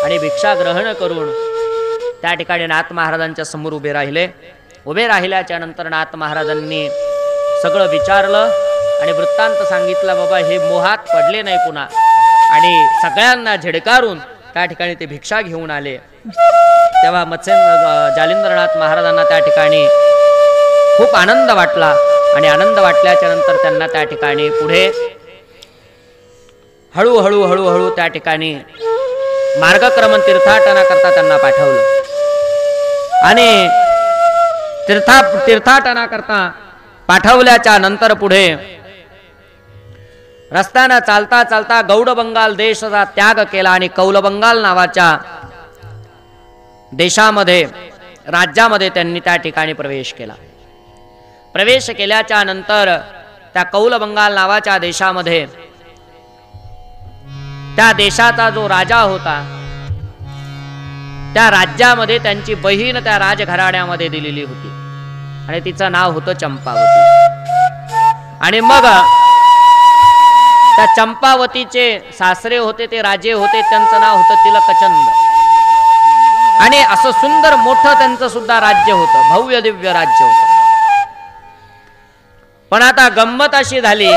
आणि भिक्षा ग्रहण करून त्या ठिकाणी नाथ महाराजांच्या समोर उभे राहिले. उभे राहिल्याच्या नंतर नाथ महाराजांनी सगळं विचारलं आणि वृत्तांत सांगितला. बाबा हे मोहात पडले नाही पुन्हा, आणि सगळ्यांना झिडकारून त्या ठिकाणी ते भिक्षा घेऊन आले. तेव्हा जालिंद्रनाथ महाराजांना त्या ठिकाणी खूप आनंद वाटला. आणि आनंद वाटल्याच्या नंतर त्यांना त्या ठिकाणी पुढे हळूहळू त्या ठिकाणी मार्गक्रमण तीर्थाटना करता त्यांना पाठवलं. आणि तीर्थाटना करता पाठवल्याच्या नंतर पुढे रस्त्यानं चालता चालता गौड बंगाल देशाचा त्याग केला आणि कौल बंगाल नावाच्या देशामध्ये राज्यामध्ये त्यांनी त्या ठिकाणी प्रवेश केला. प्रवेश केल्याच्या नंतर त्या कौल बंगाल नावाच्या देशामध्ये त्या देशाचा जो राजा होता त्या राज्यामध्ये त्यांची बहीण त्या राजघराण्यामध्ये दिलेली होती आणि तिचं नाव होतं चंपावती. आणि मग त्या चंपावतीचे सासरे होते ते राजे होते, त्यांचं नाव होतं तिलकचंद. आणि असं सुंदर मोठं त्यांचं सुद्धा राज्य होतं, भव्य दिव्य राज्य होतं. पण आता गंमत अशी झाली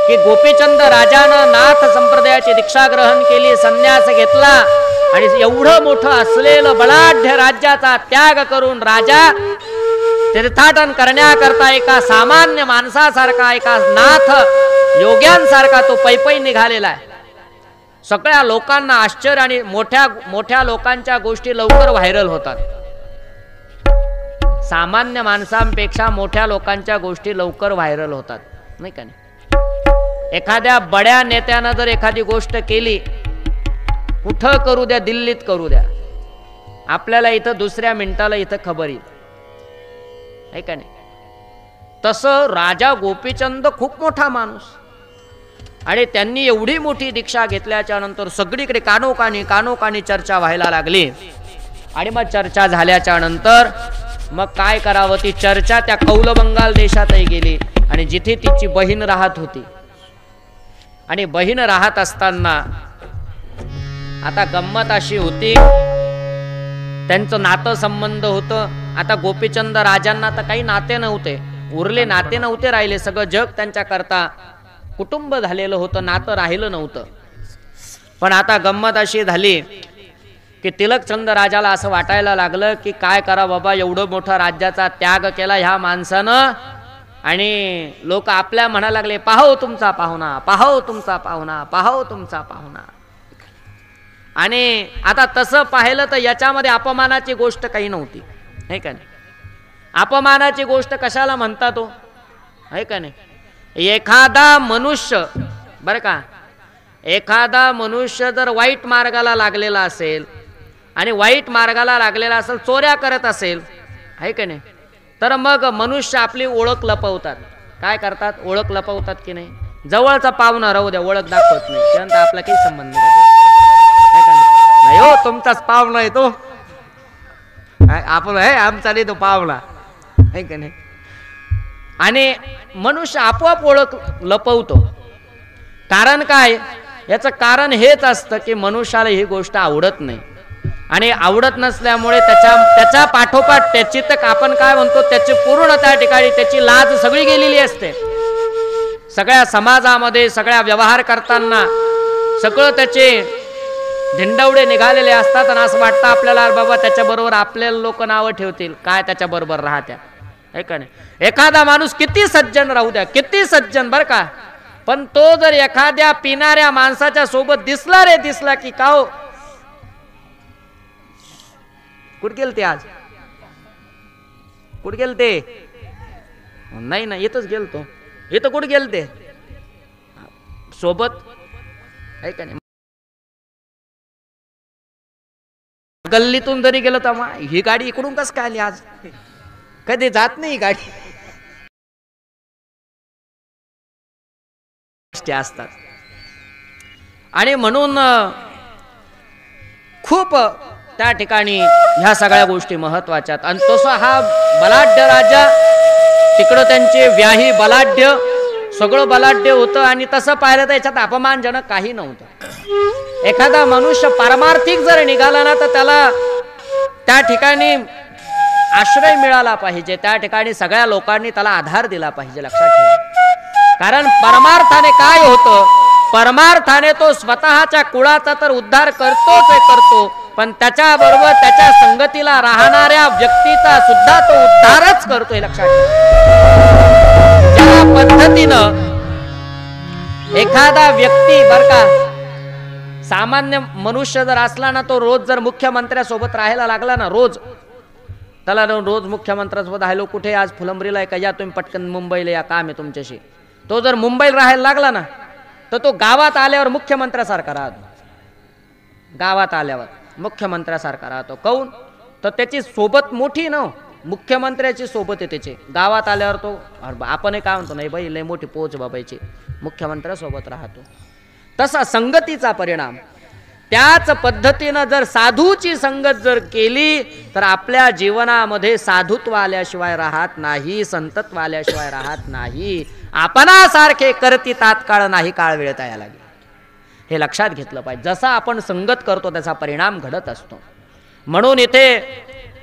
की गोपीचंद राजानं नाथ संप्रदायाची दीक्षा ग्रहण केली, संन्यास घेतला आणि एवढं मोठं असलेलं बलाढ्य राज्याचा त्याग करून राजा तीर्थाटन करण्याकरता एका सामान्य माणसासारखा, एका नाथ योग्यांसारखा तो पैपै निघालेला आहे. सगळ्या लोकांना आश्चर्य आणि मोठ्या मोठ्या लोकांच्या गोष्टी लवकर व्हायरल होतात. सामान्य माणसांपेक्षा मोठ्या लोकांच्या गोष्टी लवकर व्हायरल होतात, नाही का. एखाद्या बड्या नेत्यानं जर एखादी गोष्ट केली, कुठं करू द्या, दिल्लीत करू द्या, आपल्याला इथं दुसऱ्या मिनिटाला इथं खबर येईल, आहे का नाही. तसं राजा गोपीचंद खूप मोठा माणूस आणि त्यांनी एवढी मोठी दीक्षा घेतल्याच्या नंतर सगळीकडे कानोकानी चर्चा व्हायला लागली. आणि मग चर्चा झाल्याच्या नंतर मग काय करावं, ती चर्चा त्या कौल बंगाल देशातही गेली आणि जिथे तिची बहीण राहत होती. आणि बहीण राहत असताना आता गंमत अशी होती, त्यांचं नातं संबंध होतं. आता गोपीचंद राजांना तर काही नाते नव्हते, उरले नाते नव्हते राहिले, सगळं जग त्यांच्या करता कुटुंब झालेलं होतं, नातं राहिलं नव्हतं. पण आता गंमत अशी झाली की तिलकचंद राजाला असं वाटायला लागलं की काय करा बाबा, एवढं मोठं राज्याचा त्याग केला ह्या माणसानं, आणि लोक आपल्या म्हणायला लागले पाहो तुमचा पाहुणा, पाहो तुमचा पाहुणा, पाहो तुमचा पाहुणा. आणि आता तसं पाहिलं तर याच्यामध्ये अपमानाची गोष्ट काही नव्हती, है का नाही. अपमानाची गोष्ट कशाला म्हणतात तो, है का नाही. एखादा मनुष्य बरं का, एखादा मनुष्य जर वाईट मार्गाला लागलेला असेल आणि वाईट मार्गाला लागलेला असेल, चोऱ्या करत असेल, है का नाही, तर मग मनुष्य आपली ओळख लपवतात. काय करतात, ओळख लपवतात की नाही. जवळचा पाहुणा राहू द्या, ओळख दाखवत नाही, त्यानंतर आपला काही संबंध नाही हो, तुमचाच पाहुणा आहे तो, आपण आहे आमचा नाही तो पाहुणा, है का नाही. आणि मनुष्य आपोआप ओळख लपवतो. कारण काय, याचं कारण हेच असतं की मनुष्याला ही गोष्ट आवडत नाही, आणि आवडत नसल्यामुळे त्याच्या पाठोपाठ त्याची तर आपण काय म्हणतो, त्याची पूर्ण त्या ठिकाणी त्याची लाज सगळी गेलेली असते. सगळ्या समाजामध्ये सगळ्या व्यवहार करताना सगळं त्याचे धिंडवडे निघालेले असतात, आणि असं वाटतं आपल्याला बाबा त्याच्याबरोबर आपल्याला लोक नावं ठेवतील, काय त्याच्याबरोबर राहत्या, है का नाही. एखादा माणूस किती सज्जन राहू द्या, किती सज्जन बरं का, पण तो जर एखाद्या पिणाऱ्या माणसाच्या सोबत दिसला रे, दिसला की का हो कुठे गेलते आज, कुठे गेलते, नाही ना इथंच गेलतो, इथं कुठे गेलते सोबत, है का नाही. गल्लीतून जरी गेलो तर ही गाडी इकडून कस काय आली आज, कधी जात नाही गाडी असतात. आणि म्हणून खूप त्या ठिकाणी ह्या सगळ्या गोष्टी महत्वाच्या. आणि तसं हा बलाढ्य राजा, तिकडं त्यांचे व्याही बलाढ्य, सगळं बलाढ्य होतं, आणि तसं पाहिलं तर याच्यात अपमानजनक काही नव्हतं. एखादा मनुष्य पारमार्थिक जर निघाला ना, तर त्याला त्या ठिकाणी आश्रय मिळाला पाहिजे, त्या ठिकाणी सगळ्या लोकांनी त्याला आधार दिला पाहिजे, लक्षात ठेवा. कारण परमार्थाने काय होतं, परमार्थाने तो स्वतःच्या कुळाचा तर उद्धार करतोच करतो, पण त्याच्याबरोबर त्याच्या संगतीला राहणाऱ्या व्यक्तीचा सुद्धा तो उद्धारच करतोय, लक्षात ठेवा. ज्या पद्धतीनं एखादा व्यक्ती बर का, सामान्य मनुष्य जर असला ना, तो रोज जर मुख्यमंत्र्यासोबत राहायला लागला ना, रोज त्याला रोज मुख्यमंत्र्यासोबत, हॅलो कुठे आज फुलंब्रीला आहे का, या तुम्ही पटकन मुंबईला या, काम आहे तुमच्याशी. तो जर मुंबईला राहायला लागला ना, तर तो गावात आल्यावर मुख्यमंत्र्यासारखा राहतो, गावात आल्यावर मुख्यमंत्र्यासारखा राहतो. काऊन, तर त्याची सोबत मोठी ना, मुख्यमंत्र्याची सोबत आहे त्याची. गावात आल्यावर तो आपण काय म्हणतो, नाही बाई लय मोठी पोच बाबायची, मुख्यमंत्र्यासोबत राहतो. तसा संगतीचा परिणाम. त्याच पद्धतीनं जर साधूची संगत जर केली तर आपल्या जीवनामध्ये साधुत्व आल्याशिवाय राहत नाही, संतत्व आल्याशिवाय राहत नाही. आपणासारखे करती तात्काळ नाही काळ वेळेत यायला लागेल, हे लक्षात घेतलं पाहिजे. जसा आपण संगत करतो त्याचा परिणाम घडत असतो. म्हणून इथे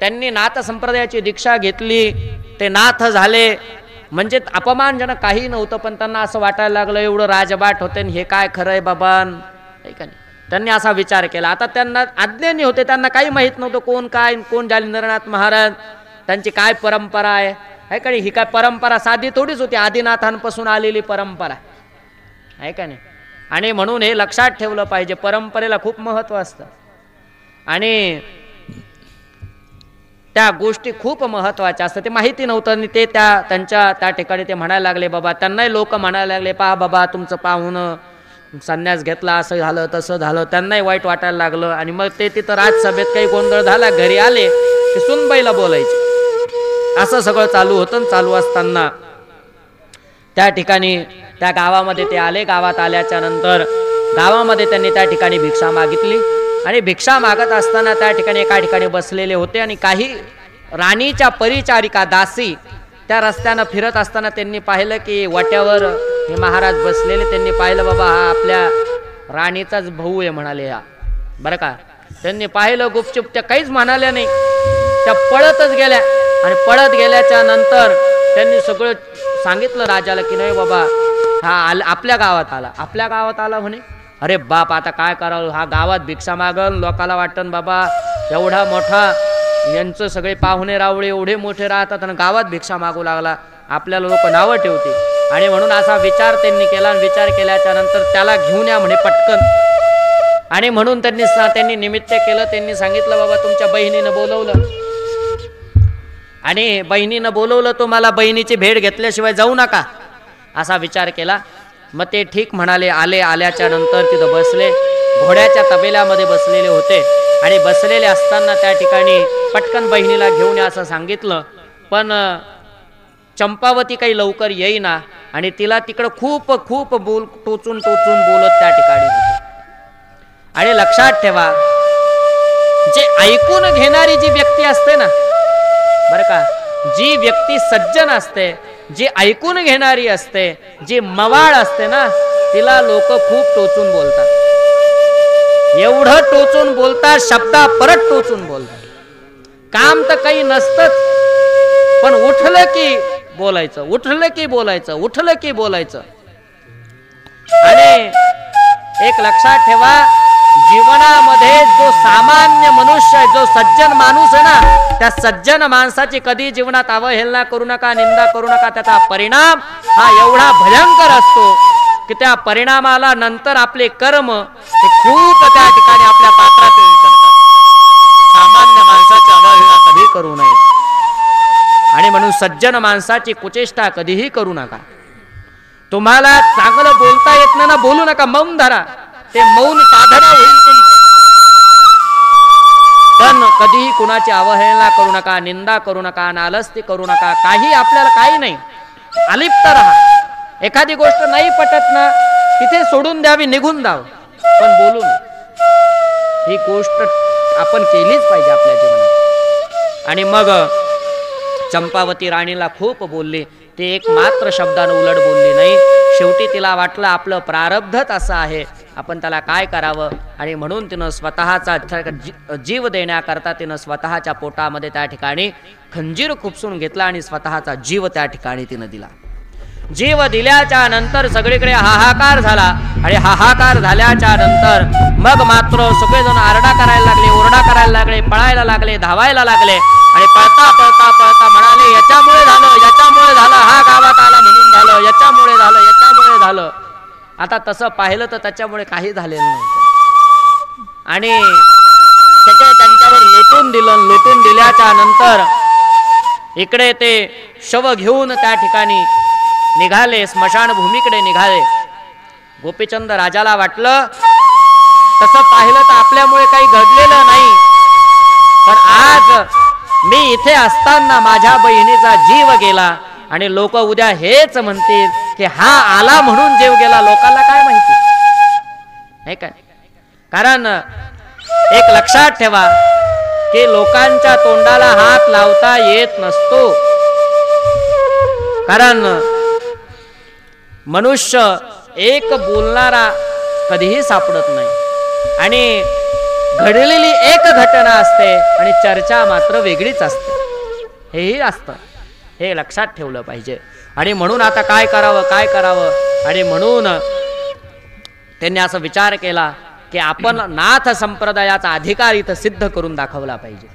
त्यांनी नाथ संप्रदायाची दीक्षा घेतली, ते नाथ झाले, म्हणजे अपमानजनक काही नव्हतं. पण त्यांना असं वाटायला लागलं एवढं राजबाट होते, हे काय खरं आहे बाबा, आहे का नाही. त्यांनी असा विचार केला. आता त्यांना अज्ञानी होते, त्यांना काही माहीत नव्हतं कोण काय, कोण जालिंद्रनाथ महाराज, त्यांची काय परंपरा आहे का नाही. ही काय परंपरा साधी थोडीच होती, आदिनाथांपासून आलेली परंपरा आहे का नाही. आणि म्हणून हे लक्षात ठेवलं पाहिजे, परंपरेला खूप महत्त्व असतं, आणि त्या गोष्टी खूप महत्त्वाच्या असतात. ते माहिती नव्हतं, आणि ते त्यांच्या त्या ठिकाणी ते म्हणायला लागले बाबा. त्यांनाही लोक म्हणायला लागले, पहा बाबा तुमचं पाहुणं संन्यास घेतला, असं झालं तसं झालं. त्यांनाही वाईट वाटायला लागलं. आणि मग ते तिथं राजसभेत काही गोंधळ झाला, घरी आले की सुनबाईला बोलायचे. असं सगळं चालू होतं. चालू असताना त्या ठिकाणी त्या गावामध्ये ते आले. गावात आल्याच्या नंतर गावामध्ये त्यांनी त्या ठिकाणी भिक्षा मागितली, आणि भिक्षा मागत असताना त्या ठिकाणी एका ठिकाणी बसलेले होते, आणि काही राणीच्या परिचारिका दासी त्या रस्त्यानं फिरत असताना त्यांनी पाहिलं की वाट्यावर हे महाराज बसलेले. त्यांनी पाहिलं बाबा हा आपल्या राणीचाच भाऊ आहे म्हणाले हा, बरं का. त्यांनी पाहिलं गुपचूप, त्या काहीच म्हणाल्या नाही, त्या पळतच गेल्या. आणि पळत गेल्याच्या नंतर त्यांनी सगळं सांगितलं राजाला की नाही बाबा हा आपल्या गावात आला. आपल्या गावात आला म्हणे. अरे बाप, आता काय करावं, हा गावात भिक्षा मागल, लोकाला वाटन बाबा एवढा मोठा, यांचं सगळे पाहुणे रावळे एवढे मोठे राहतात आणि गावात भिक्षा मागू लागला, आपल्याला लोक नावं ठेवते. आणि म्हणून असा विचार त्यांनी केला. आणि विचार केल्याच्या नंतर त्याला घेऊन या म्हणे पटकन. आणि म्हणून त्यांनी निमित्त केलं. त्यांनी सांगितलं बाबा तुमच्या बहिणीनं बोलवलं आणि बहिणीनं बोलवलं, तुम्हाला बहिणीची भेट घेतल्याशिवाय जाऊ नका, असा विचार केला. मग ते ठीक म्हणाले. आल्याच्या नंतर तिथं बसले, घोड्याच्या तबेल्यामध्ये बसलेले होते. आणि बसलेले असताना त्या ठिकाणी पटकन बहिणीला घेऊन या असं सांगितलं. पण चंपावती काही लवकर येईना आणि तिला तिकडं खूप खूप टोचून बोलत त्या ठिकाणी होते. आणि लक्षात ठेवा, जे ऐकून घेणारी जी व्यक्ती असते ना, बरं का, जी व्यक्ती सज्जन असते, जी ऐकून घेणारी असते, जी मवाळ असते ना, तिला लोक खूप टोचून बोलतात. एवढं टोचून बोलतात, शब्दा परत टोचून बोलतात. काम तर काही नसतंच, पण उठलं की बोलायचं, उठलं की बोलायचं, उठलं की बोलायचं. आणि एक लक्षात ठेवा, जीवनामध्ये जो सामान्य मनुष्य आहे, जो सज्जन माणूस आहे ना, त्या सज्जन माणसाची कधी जीवनात अवहेलना करू नका, निंदा करू नका. त्याचा परिणाम हा एवढा भयंकर असतो की त्या परिणामाला नंतर आपले कर्म हे खूप त्या ठिकाणी आपल्या पात्रात येऊन करतात. सामान्य माणसाची अवहेलना कधी करू नये. आणि म्हणून सज्जन माणसाची कुचेष्टा कधीही करू नका. तुम्हाला चांगलं बोलता येत नाही ना, बोलू नका, मौन धरा. ते मौन साधना होईल तुमचं. पण कधीही कुणाची अवहेलना करू नका, निंदा करू नका, नालस्ती करू नका. काही आपल्याला काही नाही, अलिप्त राहा. एखादी गोष्ट नाही पटत ना, तिथे सोडून द्यावी, निघून जावं, पण बोलू नये. ही गोष्ट आपण केलीच पाहिजे आपल्या जीवनात. आणि मग चंपावती राणीला खूप बोलली. ते एक मात्र शब्दानं उलट बोलली नाही. शेवटी तिला वाटलं आपलं प्रारब्धच असं आहे, आपण त्याला काय करावं. आणि म्हणून तिनं स्वतःचा जीव देण्याकरता तिनं स्वतःच्या पोटामध्ये त्या ठिकाणी खंजीर खुपसून घेतला आणि स्वतःचा जीव त्या ठिकाणी तिनं दिला. जीव दिल्याच्या नंतर सगळीकडे हाहाकार झाला. आणि हाहाकार झाल्याच्या नंतर मग मात्र सगळेजण आरडा करायला लागले, ओरडा करायला लागले, पळायला लागले, धावायला लागले. आणि पळता पळता पळता म्हणाले, याच्यामुळे झालं, याच्यामुळे झालं, हा गावात आला म्हणून झालं, याच्यामुळे झालं, याच्यामुळे झालं. आता तसं पाहिलं तर त्याच्यामुळे काही झालेलं नव्हतं. आणि त्यांच्यावर लोटून दिलं. लोटून दिल्याच्या नंतर इकडे ते शव घेऊन त्या ठिकाणी निघाले, स्मशानभूमीकडे निघाले. गोपीचंद राजाला वाटलं तसं पाहिलं तर आपल्यामुळे काही घडलेलं नाही, पण आज मी इथे असताना माझ्या बहिणीचा जीव गेला आणि लोक उद्या हेच म्हणतील की हा आला म्हणून जीव गेला. लोकांना काय माहिती हे काय. कारण एक लक्षात ठेवा की लोकांच्या तोंडाला हात लावता येत नसतो. कारण मनुष्य एक बोलणारा कधीही सापडत नाही. आणि घडलेली एक घटना असते आणि चर्चा मात्र वेगळीच असते. हेही असतं, हे लक्षात ठेवलं पाहिजे. आणि म्हणून आता काय करावं, काय करावं. आणि म्हणून त्यांनी असा विचार केला की आपण नाथ संप्रदायाचा अधिकार इथं सिद्ध करून दाखवला पाहिजे,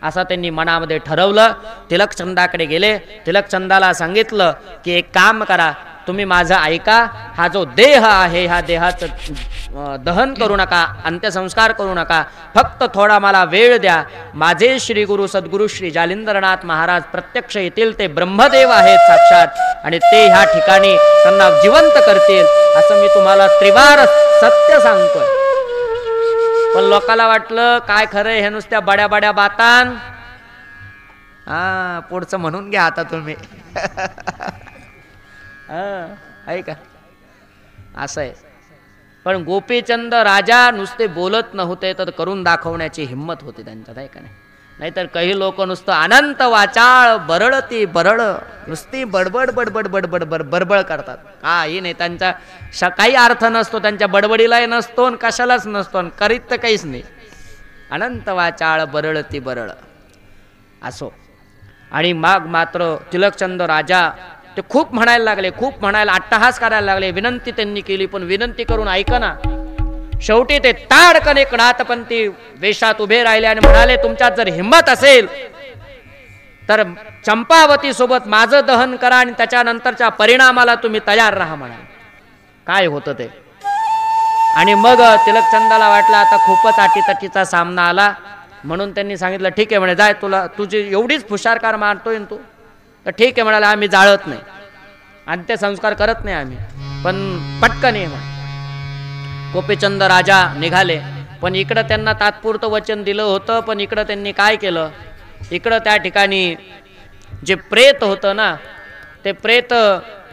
असं त्यांनी मनामध्ये ठरवलं. तिलकचंदाकडे गेले. तिलकचंदाला सांगितलं की एक काम करा, तुम्ही माझं ऐका. हा जो देह आहे, ह्या देहाचं दहन करू नका, अंत्यसंस्कार करू नका. फक्त थोडा मला वेळ द्या. माझे श्री गुरु सद्गुरु श्री जालिंदरनाथ महाराज प्रत्यक्ष येतील. ते ब्रह्मदेव आहेत साक्षात आणि ते ह्या ठिकाणी त्यांना जिवंत करतील, असं मी तुम्हाला त्रिवार सत्य सांगतोय. पण लोकाला वाटलं काय खरंय, हे नुसत्या बड्या बड्या बातान. हा, पुढचं म्हणून घ्या आता तुम्ही. आहे का, असं आहे. पण गोपीचंद राजा नुसते बोलत नव्हते, तर करून दाखवण्याची हिंमत होती त्यांच्यात, आहे का नाही. नाहीतर काही लोक नुसतं अनंत वाचाळ बरळती बरळ, नुसती बडबड बडबड बडबड बडबड करतात. काही नाही, त्यांचा काही अर्थ नसतो, त्यांच्या बडबडीलाही नसतो आणि कशालाच नसतो, आणि करीत तर काहीच नाही. अनंत वाचाळ बरळती बरळ असो. आणि मग मात्र तिलकचंद राजा ते खूप म्हणायला लागले, खूप म्हणायला अट्टहास करायला लागले. विनंती त्यांनी केली पण विनंती करून ऐकना. शेवटी ते ताडकन एक नाथपंथी वेशात उभे राहिले आणि म्हणाले, तुमच्यात जर हिंमत असेल तर चंपावती सोबत माझं दहन करा आणि त्याच्यानंतरच्या परिणामाला तुम्ही तयार राहा म्हणाले. काय होतं ते. आणि मग तिलकचंदाला वाटलं आता खूपच अटीतटीचा सामना आला, म्हणून त्यांनी सांगितलं ठीक आहे म्हणे, जाय, तुला तुझी एवढीच फुशारकार मारतोय तू तर ठीक आहे म्हणाले, आम्ही जाळत नाही, अंत्यसंस्कार करत नाही आम्ही, पण पटकन ये म्हणे. गोपीचंद राजा निघाले, पण इकडं त्यांना तात्पुरतं वचन दिलं होतं, पण इकडं त्यांनी काय केलं, इकडं त्या ठिकाणी जे प्रेत होतं ना, ते प्रेत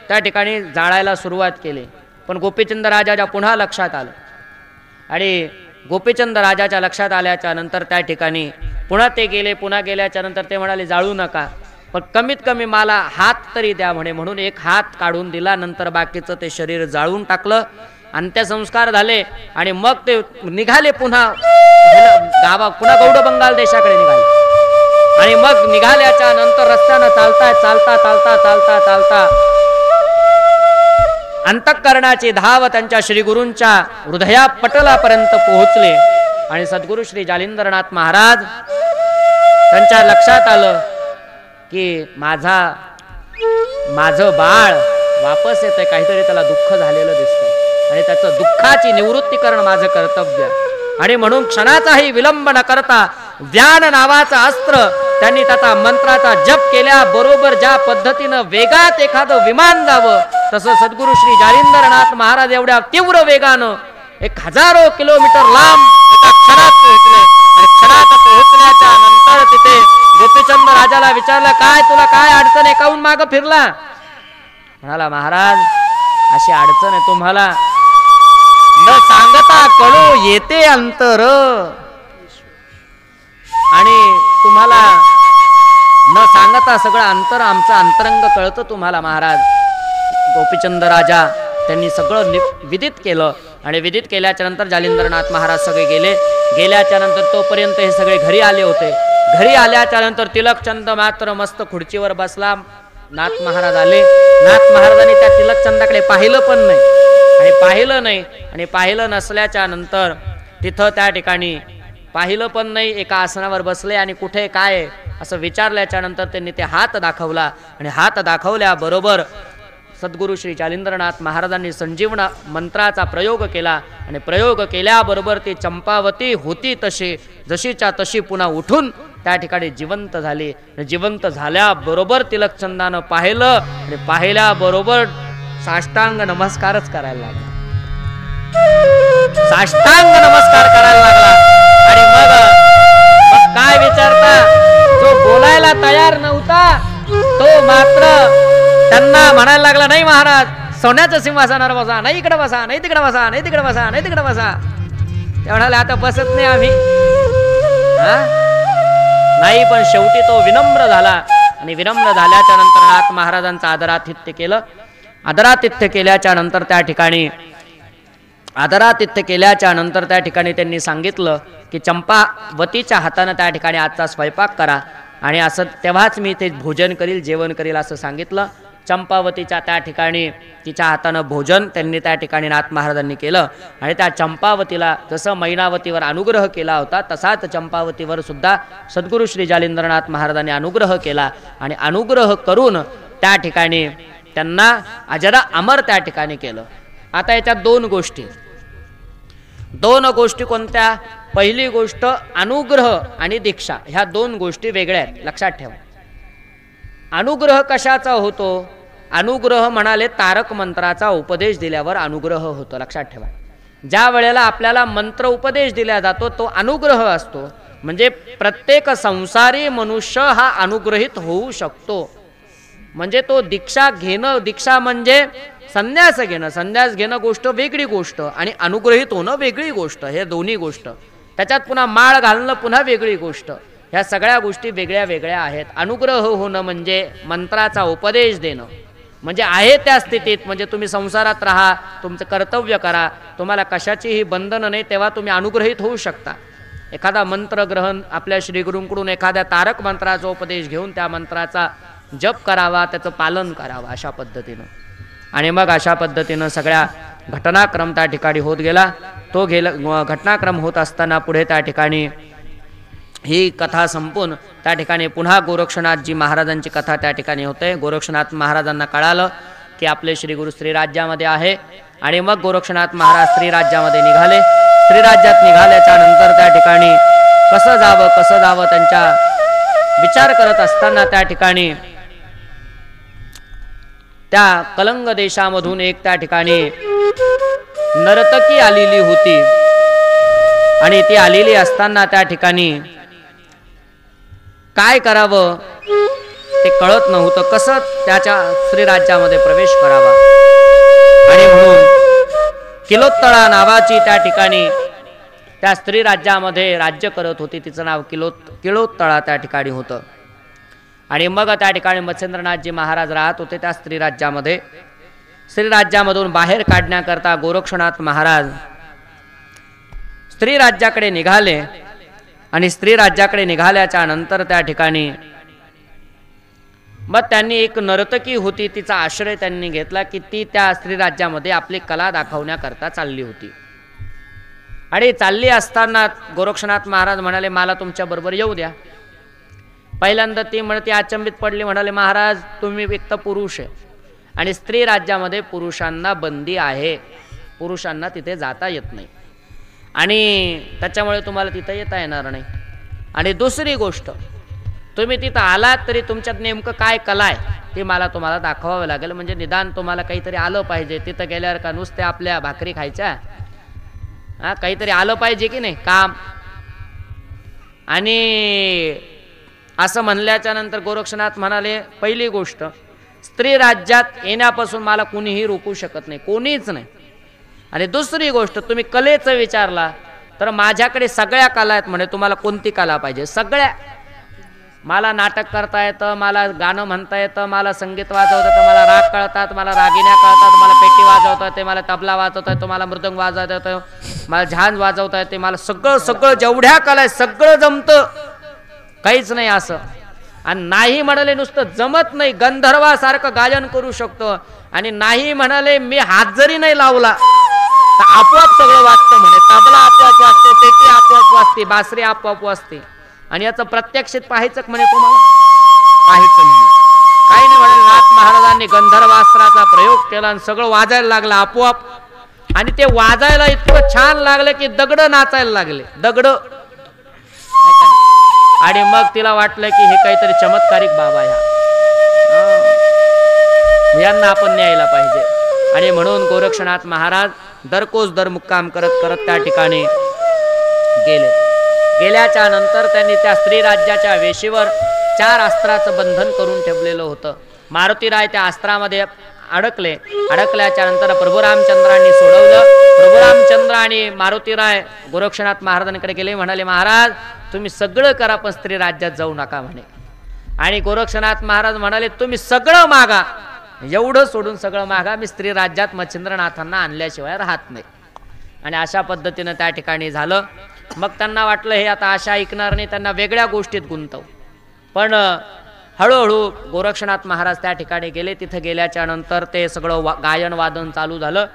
त्या ठिकाणी जाळायला सुरुवात केली. पण गोपीचंद राजाच्या पुन्हा लक्षात आलं आणि गोपीचंद राजाच्या लक्षात आल्याच्या नंतर त्या ठिकाणी पुन्हा ते गेले. पुन्हा गेल्याच्या नंतर ते म्हणाले जाळू नका, पण कमीत कमी मला हात तरी द्या म्हणे. म्हणून एक हात काढून दिला, नंतर बाकीचं ते शरीर जाळून टाकलं, अंत्यसंस्कार झाले आणि मग ते निघाले पुन्हा पुन्हा गौड बंगाल देशाकडे निघाले. आणि मग निघाल्याच्या नंतर रस्त्यानं चालता चालता चालता चालता चालता अंतःकरणाची धाव त्यांच्या श्री गुरूंच्या हृदया पटलापर्यंत पोहोचले. आणि सद्गुरु श्री जालिंदरनाथ महाराज त्यांच्या लक्षात आलं की माझं बाळ वापस येतंय, काहीतरी त्याला दुःख झालेलं दिसतंय आणि त्याचं दुःखाची निवृत्ती करणं माझं कर्तव्य. आणि म्हणून क्षणाचाही विलंब न करता व्यान नावाचं अस्त्र त्यांनी त्याचा मंत्राचा जप केल्याबरोबर ज्या पद्धतीनं वेगात एखादं विमान जावं, तसं सद्गुरु श्री जालिंदरनाथ महाराज एवढ्या तीव्र वेगानं 1000 किलोमीटर लांब एका क्षणात पोहोचले. आणि क्षणात पोहोचल्याच्या नंतर तिथे गोपीचंद राजाला विचारलं, काय तुला काय अडचण आहे, काहून मागं फिरला. म्हणाला, महाराज अशी अडचण आहे, तुम्हाला न सांगता कळू येते अंतर, आणि तुम्हाला न सांगता सगळं अंतर आमचं अंतरंग कळतं तुम्हाला महाराज. गोपीचंद राजा त्यांनी सगळं विदित केलं आणि विदित केल्याच्या नंतर जालिंदरनाथ महाराज सगळे गेले. गेल्याच्या नंतर तोपर्यंत हे सगळे घरी आले होते. घरी आल्याच्या नंतर तिलकचंद मात्र मस्त खुर्चीवर बसला. नाथ महाराज आले. नाथ महाराजांनी त्या तिलकचंदाकडे पाहिलं पण नाही आणि पाहिलं नसल्याच्या नंतर तिथं त्या ठिकाणी पाहिलं पण नाही, एका आसनावर बसले आणि कुठे काय असं विचारल्याच्या नंतर त्यांनी ते हात दाखवला आणि हात दाखवल्याबरोबर सद्गुरु श्री जालिंदरनाथ महाराजांनी संजीवन मंत्राचा प्रयोग केला आणि प्रयोग केल्याबरोबर ती चंपावती होती तशी जशीच्या तशी पुन्हा उठून त्या ठिकाणी जिवंत झाली. जिवंत झाल्याबरोबर तिलकचंदानं पाहिलं आणि पाहिल्याबरोबर साष्टांग नमस्कारच करायला लागला. साष्टांग नमस्कार करायला लागला. आणि मग काय विचारता, जो बोलायला तयार नव्हता तो मात्र त्यांना म्हणायला लागला, नाही महाराज सोन्याचं सिंहासनावर बसा, नाही इकडे बसा, नाही तिकडे बसा, नाही तिकडे बसा, नाही तिकडे बसा. ते म्हणाले आता बसत नाही आम्ही, नाही. पण शेवटी तो विनम्र झाला आणि विनम्र झाल्याच्या नंतर नाथ महाराजांचं आदरातिथ्य केलं. आदरातिथ्य केल्याच्या नंतर त्या ठिकाणी त्यांनी सांगितलं की चंपावतीच्या हातानं त्या ठिकाणी आजचा स्वयंपाक करा आणि असं तेव्हाच मी ते भोजन करील, जेवण करील असं सांगितलं. चंपावतीच्या त्या ठिकाणी तिच्या हातानं भोजन त्यांनी त्या ठिकाणी नाथ महाराजांनी केलं. आणि त्या चंपावतीला जसं मैनावतीवर अनुग्रह केला होता तसाच चंपावतीवर सुद्धा सद्गुरु श्री जालिंदरनाथ महाराजांनी अनुग्रह केला आणि अनुग्रह करून त्या ठिकाणी त्यांना अजरा अमर त्या ठिकाणी केलं. आता याच्यात दोन गोष्टी कोणत्या, पहिली गोष्ट अनुग्रह आणि दीक्षा, ह्या दोन गोष्टी वेगळ्या आहेत, लक्षात ठेवा. अनुग्रह कशाचा होतो, अनुग्रह म्हणाले तारक मंत्राचा उपदेश दिल्यावर अनुग्रह होतो, लक्षात ठेवा. ज्या वेळेला आपल्याला मंत्र उपदेश दिला जातो तो अनुग्रह असतो. म्हणजे प्रत्येक संसारी मनुष्य हा अनुग्रहित होऊ शकतो. म्हणजे तो दीक्षा घेणं, दीक्षा म्हणजे संन्यास घेणं, संन्यास घेणं गोष्ट वेगळी गोष्ट आणि अनुग्रहित होणं वेगळी गोष्ट, हे दोन्ही गोष्ट. त्याच्यात पुन्हा माळ घालणं पुन्हा वेगळी गोष्ट. ह्या सगळ्या गोष्टी वेगळ्या वेगळ्या आहेत. अनुग्रह होणं म्हणजे मंत्राचा उपदेश देणं, म्हणजे आहे त्या स्थितीत, म्हणजे तुम्ही संसारात राहा, तुमचं कर्तव्य करा, तुम्हाला कशाचीही बंधनं नाही, तेव्हा तुम्ही अनुग्रहित होऊ शकता. एखादा मंत्र ग्रहण आपल्या श्रीगुरूंकडून एखाद्या तारक मंत्राचा उपदेश घेऊन त्या मंत्राचा जप करावा, त्याचं पालन करावं अशा पद्धतीनं. आणि मग अशा पद्धतीनं सगळ्या घटनाक्रम त्या ठिकाणी होत गेला. तो घटनाक्रम होत असताना पुढे त्या ठिकाणी ही कथा संपून त्या ठिकाणी पुन्हा गोरक्षनाथजी महाराजांची कथा त्या ठिकाणी होते. गोरक्षनाथ महाराजांना कळालं की आपले श्रीगुरु श्रीराज्यामध्ये आहे. आणि मग गोरक्षनाथ महाराज श्रीराज्यामध्ये निघाले. श्रीराज्यात निघाल्याच्या नंतर त्या ठिकाणी कसं जावं त्यांच्या विचार करत असताना त्या ठिकाणी त्या कलंग देशामधून एक त्या ठिकाणी नर्तकी आलेली होती. आणि ती आलेली असताना त्या ठिकाणी काय करावं ते कळत नव्हतं, कसं त्याच्या श्रीराज्यामध्ये प्रवेश करावा. आणि म्हणून किलोत्तळा नावाची त्या ठिकाणी त्या स्त्री राज्यामध्ये राज्य करत होती. तिचं नाव किलोत्तळा त्या ठिकाणी होतं. आणि मग त्या ठिकाणी मच्छिंद्रनाथजी महाराज राहत होते त्या स्त्री राज्यामध्ये. स्त्री राज्यामधून बाहेर काढण्याकरता गोरक्षनाथ महाराज स्त्री राज्याकडे निघाले. आणि स्त्री राज्याकडे निघाल्याच्या नंतर त्या ठिकाणी मग त्यांनी एक नर्तकी होती, तिचा आश्रय त्यांनी घेतला की ती त्या स्त्री राज्यामध्ये आपली कला दाखवण्याकरता चालली होती. आणि चालली असताना गोरक्षनाथ महाराज म्हणाले मला तुमच्या बरोबर येऊ द्या. पहिल्यांदा ती म्हणते अचंबित पडली, म्हणाले महाराज तुम्ही एक तर पुरुष आहे आणि स्त्री राज्यामध्ये पुरुषांना बंदी आहे, पुरुषांना तिथे जाता येत नाही आणि त्याच्यामुळे तुम्हाला तिथं येता येणार नाही. आणि दुसरी गोष्ट तुम्ही तिथं आलात तरी तुमच्यात नेमकं काय कला आहे ते मला तुम्हाला दाखवावं लागेल. म्हणजे निदान तुम्हाला काहीतरी आलं पाहिजे. तिथं गेल्यावर का नुसते आपल्या भाकरी खायच्या, काहीतरी आलं पाहिजे की नाही काम. आणि असं म्हणल्याच्या नंतर गोरक्षनाथ म्हणाले पहिली गोष्ट स्त्री राज्यात येण्यापासून मला कुणीही रोखू शकत नाही, कोणीच नाही. आणि दुसरी गोष्ट तुम्ही कलेचं विचारला तर माझ्याकडे सगळ्या कला आहेत म्हणे, तुम्हाला कोणती कला पाहिजे? सगळ्या. मला नाटक करता येतं, मला गाणं म्हणता येतं, मला संगीत वाजवता येतं, मला राग कळतात, मला रागिण्या कळतात, मला पेटी वाजवता येते, मला तबला वाजवता येतो, मला मृदंग वाजवता येतं, मला झांज वाजवता येते, मला सगळं जेवढ्या कला आहे सगळं जमतं, काहीच नाही असं. आणि नाही म्हणाले नुसतं जमत नाही, गंधर्वासारखं गायन करू शकतो. आणि नाही म्हणाले मी हात जरी नाही लावला तर आपोआप सगळं वाजतं म्हणे. तबला आपोआप वाजतो, पेटी आपोआप वाजते, बासरी आपोआप वाजते. आणि याचं प्रत्यक्षित पाहायचं म्हणे, तुम्हाला पाहायचं म्हणे. काही नाही म्हणे, नाथ महाराजांनी गंधर्वास्त्राचा प्रयोग केला आणि सगळं वाजायला लागलं आपोआप. आणि ते वाजायला इतकं छान लागलं की दगड नाचायला लागले, दगड. आणि मग तिला वाटलं की हे काहीतरी चमत्कारिक बाबा यांना आपण न्यायला पाहिजे. आणि म्हणून गोरक्षनाथ महाराज दरकोस दर मुक्काम करत करत त्या ठिकाणी गेले. गेल्याच्या नंतर त्यांनी त्या स्त्री राज्याच्या वेशीवर 4 अस्त्राचं बंधन करून ठेवलेलं होतं. मारुतीराय त्या अस्त्रामध्ये अडकल्याच्या नंतर प्रभू रामचंद्रांनी सोडवलं. प्रभू रामचंद्र आणि मारुतीराय गोरक्षनाथ महाराजांकडे गेले, म्हणाले महाराज तुम्ही सगळं करा पण स्त्री राज्यात जाऊ नका म्हणे. आणि गोरक्षनाथ महाराज म्हणाले तुम्ही सगळं मागा, एवढं सोडून सगळं मागा, मी स्त्री राज्यात मच्छिंद्रनाथांना आणल्याशिवाय राहत नाही. आणि अशा पद्धतीनं त्या ठिकाणी झालं. मग त्यांना वाटलं हे आता आशा ऐकणार नाही, त्यांना वेगळ्या गोष्टीत गुंतव. पण हळूहळू गोरक्षनाथ महाराज त्या ठिकाणी गेले. तिथे गेल्याच्या नंतर ते सगळं गायन वादन चालू झालं.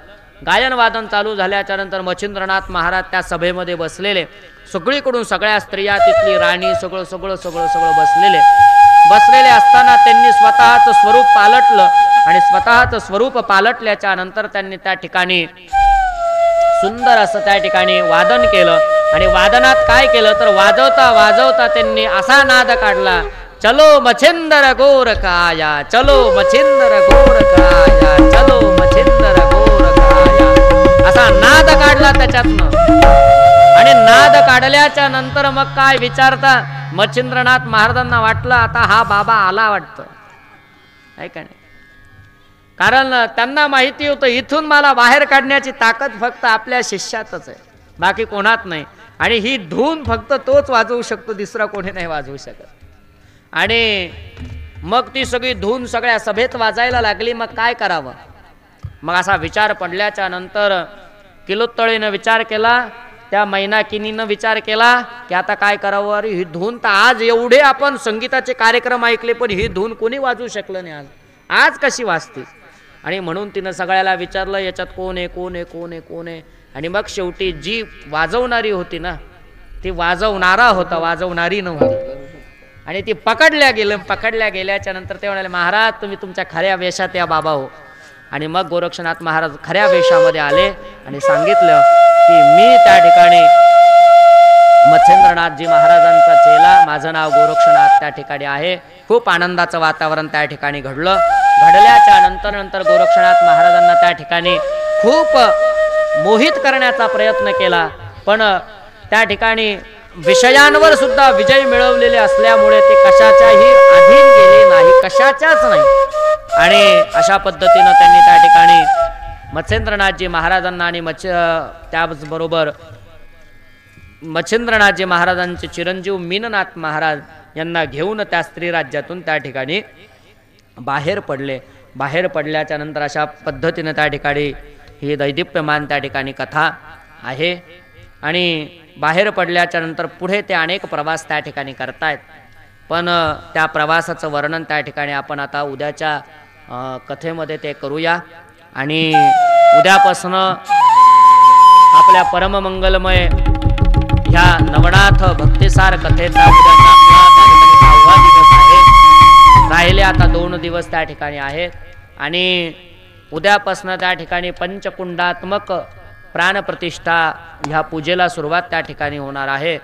गायन वादन चालू झाल्याच्या नंतर मच्छिंद्रनाथ महाराज त्या सभेमध्ये बसलेले, सगळीकडून सगळ्या स्त्रिया, तिथली राणी, सगळं बसलेले असताना त्यांनी स्वतःचं स्वरूप पालटलं. आणि स्वतःचं स्वरूप पालटल्याच्या नंतर त्यांनी त्या ठिकाणी सुंदर असं त्या ठिकाणी वादन केलं. आणि वादनात काय केलं तर वाजवता वाजवता त्यांनी असा नाद काढला, चलो मच्छिंद्र गोरखाया, चलो मच्छिंद्र गोरखाया, चलो मच्छिंद्र गोरखाया, असा नाद काढला त्याच्यातनं. आणि नाद काढल्याच्या नंतर मग काय विचारता मच्छिंद्रनाथ महाराजांना वाटलं आता हा बाबा आला वाटतं, आहे का नाही. कारण त्यांना माहिती होतं इथून मला बाहेर काढण्याची ताकद फक्त आपल्या शिष्यातच आहे, बाकी कोणात नाही. आणि ही धून फक्त तोच वाजवू शकतो, दुसरा कोणी नाही वाजवू शकत. आणि मग ती सगळी धून सगळ्या सभेत वाजायला लागली. मग काय करावं. मग असा विचार पडल्याच्या नंतर किलोत्तळेनं विचार केला त्या मैनाकिनीनं विचार केला की आता काय करावं, अरे ही धून तर आज एवढे आपण संगीताचे कार्यक्रम ऐकले पण ही धून कोणी वाजवू शकलं नाही, आज कशी वाजते. आणि म्हणून तिनं सगळ्याला विचारलं याच्यात कोण आहे कोण आहे कोण आहे कोण आहे. आणि मग शेवटी जी वाजवणारी होती ना ती वाजवणारा होता, वाजवणारी नव्हती. आणि ती पकडल्या गेल्याच्या नंतर ते म्हणाले महाराज तुम्ही तुमच्या खऱ्या वेशात या बाबा हो. आणि मग गोरक्षनाथ महाराज खऱ्या वेशामध्ये आले आणि सांगितलं की मी त्या ठिकाणी मच्छिंद्रनाथजी महाराजांचा चेला, माझं नाव गोरक्षनाथ त्या ठिकाणी आहे. खूप आनंदाचं वातावरण त्या ठिकाणी घडल्याच्या नंतर गोरक्षनाथ महाराजांना त्या ठिकाणी खूप मोहित करण्याचा प्रयत्न केला, पण त्या ठिकाणी विषयांवर सुद्धा विजय मिळवलेले असल्यामुळे ते कशाच्याही अधीन गेले नाही, कशाच्याच नाही. आणि अशा पद्धतीनं त्यांनी त्या ठिकाणी मच्छिंद्रनाथजी महाराजांना आणि त्याचबरोबर मच्छिंद्रनाथजी महाराजांचे चिरंजीव मीननाथ महाराज यांना घेऊन त्या स्त्री राज्यातून त्या ठिकाणी बाहेर पडल्याच्या नंतर अशा पद्धतीनं त्या ठिकाणी ही दैदिप्यमान त्या ठिकाणी कथा आहे. आणि बाहेर पडल्याच्या नंतर पुढे ते अनेक प्रवास त्या ठिकाणी करतायत, पण त्या प्रवासाचं वर्णन त्या ठिकाणी आपण आता उद्याच्या कथेमध्ये ते करूया. आणि उद्यापासून आपल्या परममंगलमय ह्या नवनाथ भक्तिसार कथेचा उद्याचा आपला त्या ठिकाणी 6वा दिवस आहे. राहिले आता 2 दिवस त्या ठिकाणी आहेत. आणि उद्यापासून त्या ठिकाणी पंचकुंडात्मक प्राणप्रतिष्ठा ह्या पूजेला सुरुवात त्या ठिकाणी होणार आहे.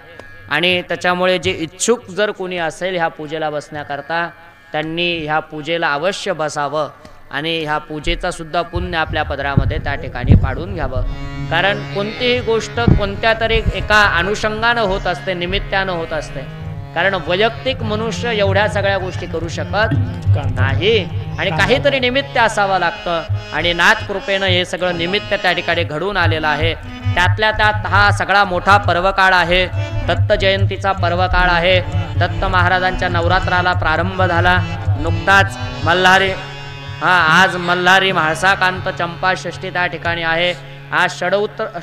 आणि त्याच्यामुळे जे इच्छुक जर कोणी असेल ह्या पूजेला बसण्याकरता त्यांनी ह्या पूजेला अवश्य बसावं आणि ह्या पूजेचा सुद्धा पुण्य आपल्या पदरामध्ये त्या ठिकाणी पाडून घ्यावं. कारण कोणतीही गोष्ट कोणत्या तरी एका अनुषंगानं होत असते, निमित्तानं होत असते. कारण वैयक्तिक मनुष्य एवढ्या सगळ्या गोष्टी करू शकत नाही आणि काहीतरी निमित्त असावं लागतं. आणि नाथ कृपेनं हे सगळं निमित्त त्या ठिकाणी घडून आलेलं आहे. त्यातल्या त्यात हा सगळा मोठा पर्वकाळ आहे, दत्त जयंतीचा पर्वकाळ आहे. दत्त महाराजांच्या नवरात्राला प्रारंभ झाला नुकताच. आज मल्हारी म्हाळसाकांत चंपा षष्ठी त्या ठिकाणी आहे. आज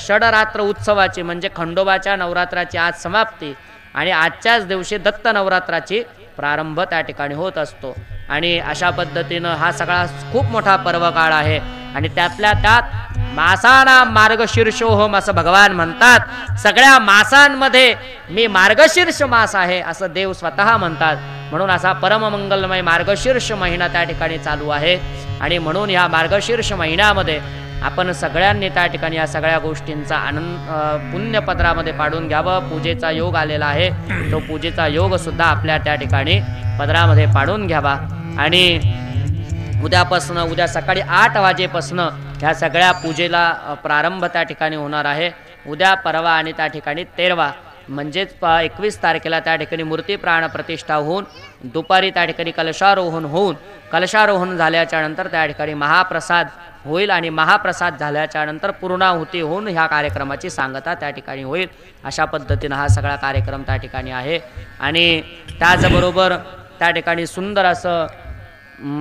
षडरात्र उत्सवाची म्हणजे खंडोबाच्या नवरात्राची आज समाप्ती आणि आजच्याच दिवशी दत्त नवरात्राची प्रारंभ त्या ठिकाणी होत असतो. आणि अशा पद्धतीनं हा सगळा खूप मोठा पर्वकाळ आहे. आणि त्यातल्या त्यात मासाना मार्गशीर्षोहम असं भगवान म्हणतात. सगळ्या मासांमध्ये मी मार्गशीर्ष मास आहे असं देव स्वतः म्हणतात. म्हणून असा परममंगलमय मार्गशीर्ष महिना त्या ठिकाणी चालू आहे. आणि म्हणून ह्या मार्गशीर्ष महिन्यामध्ये आपण सगळ्यांनी त्या ठिकाणी या सगळ्या गोष्टींचा आनंद पुण्यपदरामध्ये पाडून घ्यावं. पूजेचा योग आलेला आहे, तो पूजेचा योग सुद्धा आपल्या त्या ठिकाणी पदरामध्ये पाडून घ्यावा. आणि उद्या सकाळी 8 वाजेपासून ह्या सगळ्या पूजेला प्रारंभ त्या ठिकाणी होणार आहे. उद्या, परवा आणि त्या ठिकाणी 13 म्हणजेच 21 तारखेला त्या ठिकाणी मूर्ती प्राण प्रतिष्ठा होऊन दुपारी त्या ठिकाणी कलशारोहण झाल्याच्या नंतर त्या ठिकाणी महाप्रसाद होईल. आणि महाप्रसाद झाल्याच्या नंतर पूर्णाहुती होऊन ह्या कार्यक्रमाची सांगता त्या ठिकाणी होईल. अशा पद्धतीनं हा सगळा कार्यक्रम त्या ठिकाणी आहे. आणि त्याचबरोबर त्या ठिकाणी सुंदर असं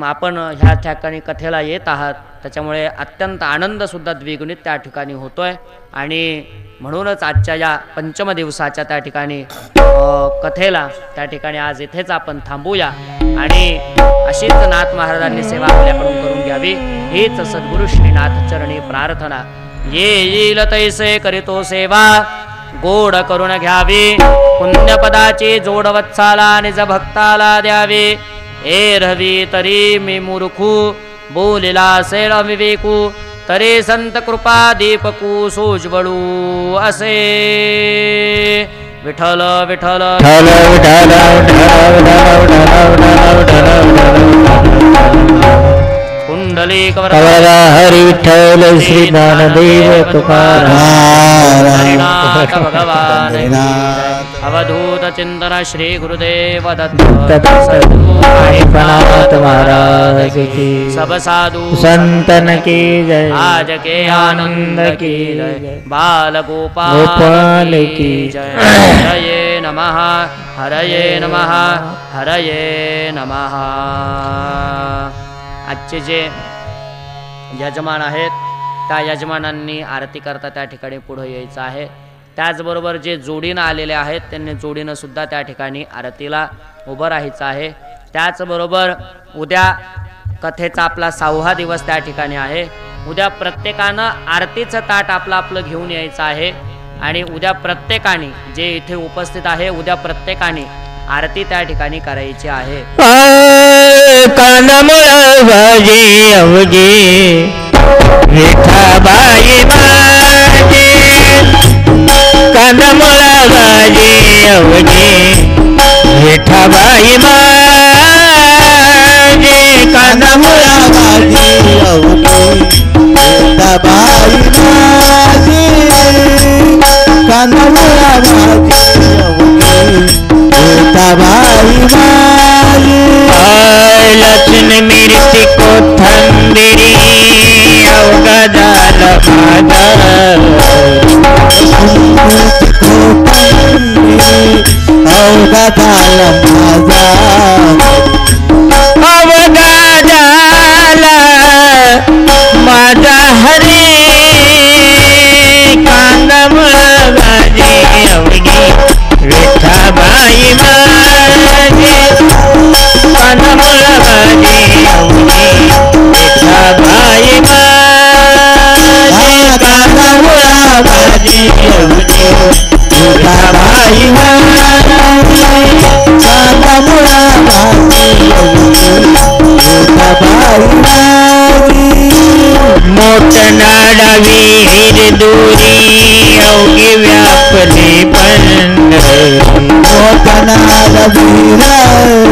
आपण ह्या ठिकाणी कथेला येत आहात, त्याच्यामुळे अत्यंत आनंदसुद्धा द्विगुणित त्या ठिकाणी होतोय. आणि म्हणूनच आजच्या या पंचम दिवसाच्या त्या ठिकाणी कथेला त्या ठिकाणी आज इथेच आपण थांबूया. आणि अशीच नाथ महाराजांनी सेवा आपल्याकडून करून घ्यावी हीच सद्गुरु श्रीनाथ चरणी प्रार्थना. येईल तैसे करीतो सेवा गोड करून घ्यावी. पुण्यपदाची जोड वत्साला निज भक्ताला द्यावी. एरवी तरी मी मूर्खू बोलिला असेल अविवेकू तरी संत कृपा दीपकू सोज्वळू असे. विठ्ठल विठ्ठल कुंडलिक वरदा हरी विठ्ठल श्री ज्ञानदेव तुकाराम भगवान अवधूत चिंतन श्री गुरुदेव दत्त महाराज की सब साधु संतन की जय. आज के आनंद की जय. बाल गोपाल की जय. हरये नमः हरये नमः हरये नमः. आजचे जे यजमान आहेत त्या यजमानांनी आरती करता त्या ठिकाणी पुढे यायचं आहे. त्याचबरोबर जे जोडीनं आलेले आहेत त्यांनी जोडीनं सुद्धा त्या ठिकाणी आरतीला उभं राहायचं आहे. त्याचबरोबर उद्या कथेचा आपला 6वा दिवस त्या ठिकाणी आहे. उद्या प्रत्येकानं आरतीचं ताट आपलं आपलं घेऊन यायचं आहे आणि उद्या प्रत्येकाने जे इथे उपस्थित आहे उद्या प्रत्येकाने आरती त्या ठिकाणी करायची आहे. कानमुळं भाजी अवघी विठाबाई माझी, कानमुळं भाजी अवघी विठाबाई माझी, कानमुळं भाजी अवघी विठाबाई माझी, कानमुळं भाजी अवघी विठाबाई माझी. लसूण मिरची कोथंबिरी अवघा झालं माझं, अवघा झालं माझा, अवघा झाला माझा हरी, कांदमुळं भाजी अवघी विठाबाई माझी, कांदमुळं भाजी अवघी विठाबाई माझी, कांदमुळं भाजी अवघी विठाबाई माझी, कांदमुळं भाजी अवघी विठाबाई माझी. मोठनाडा विहीर दुरी अवघी व्यापली पंढरी, मोठनाडा विहीर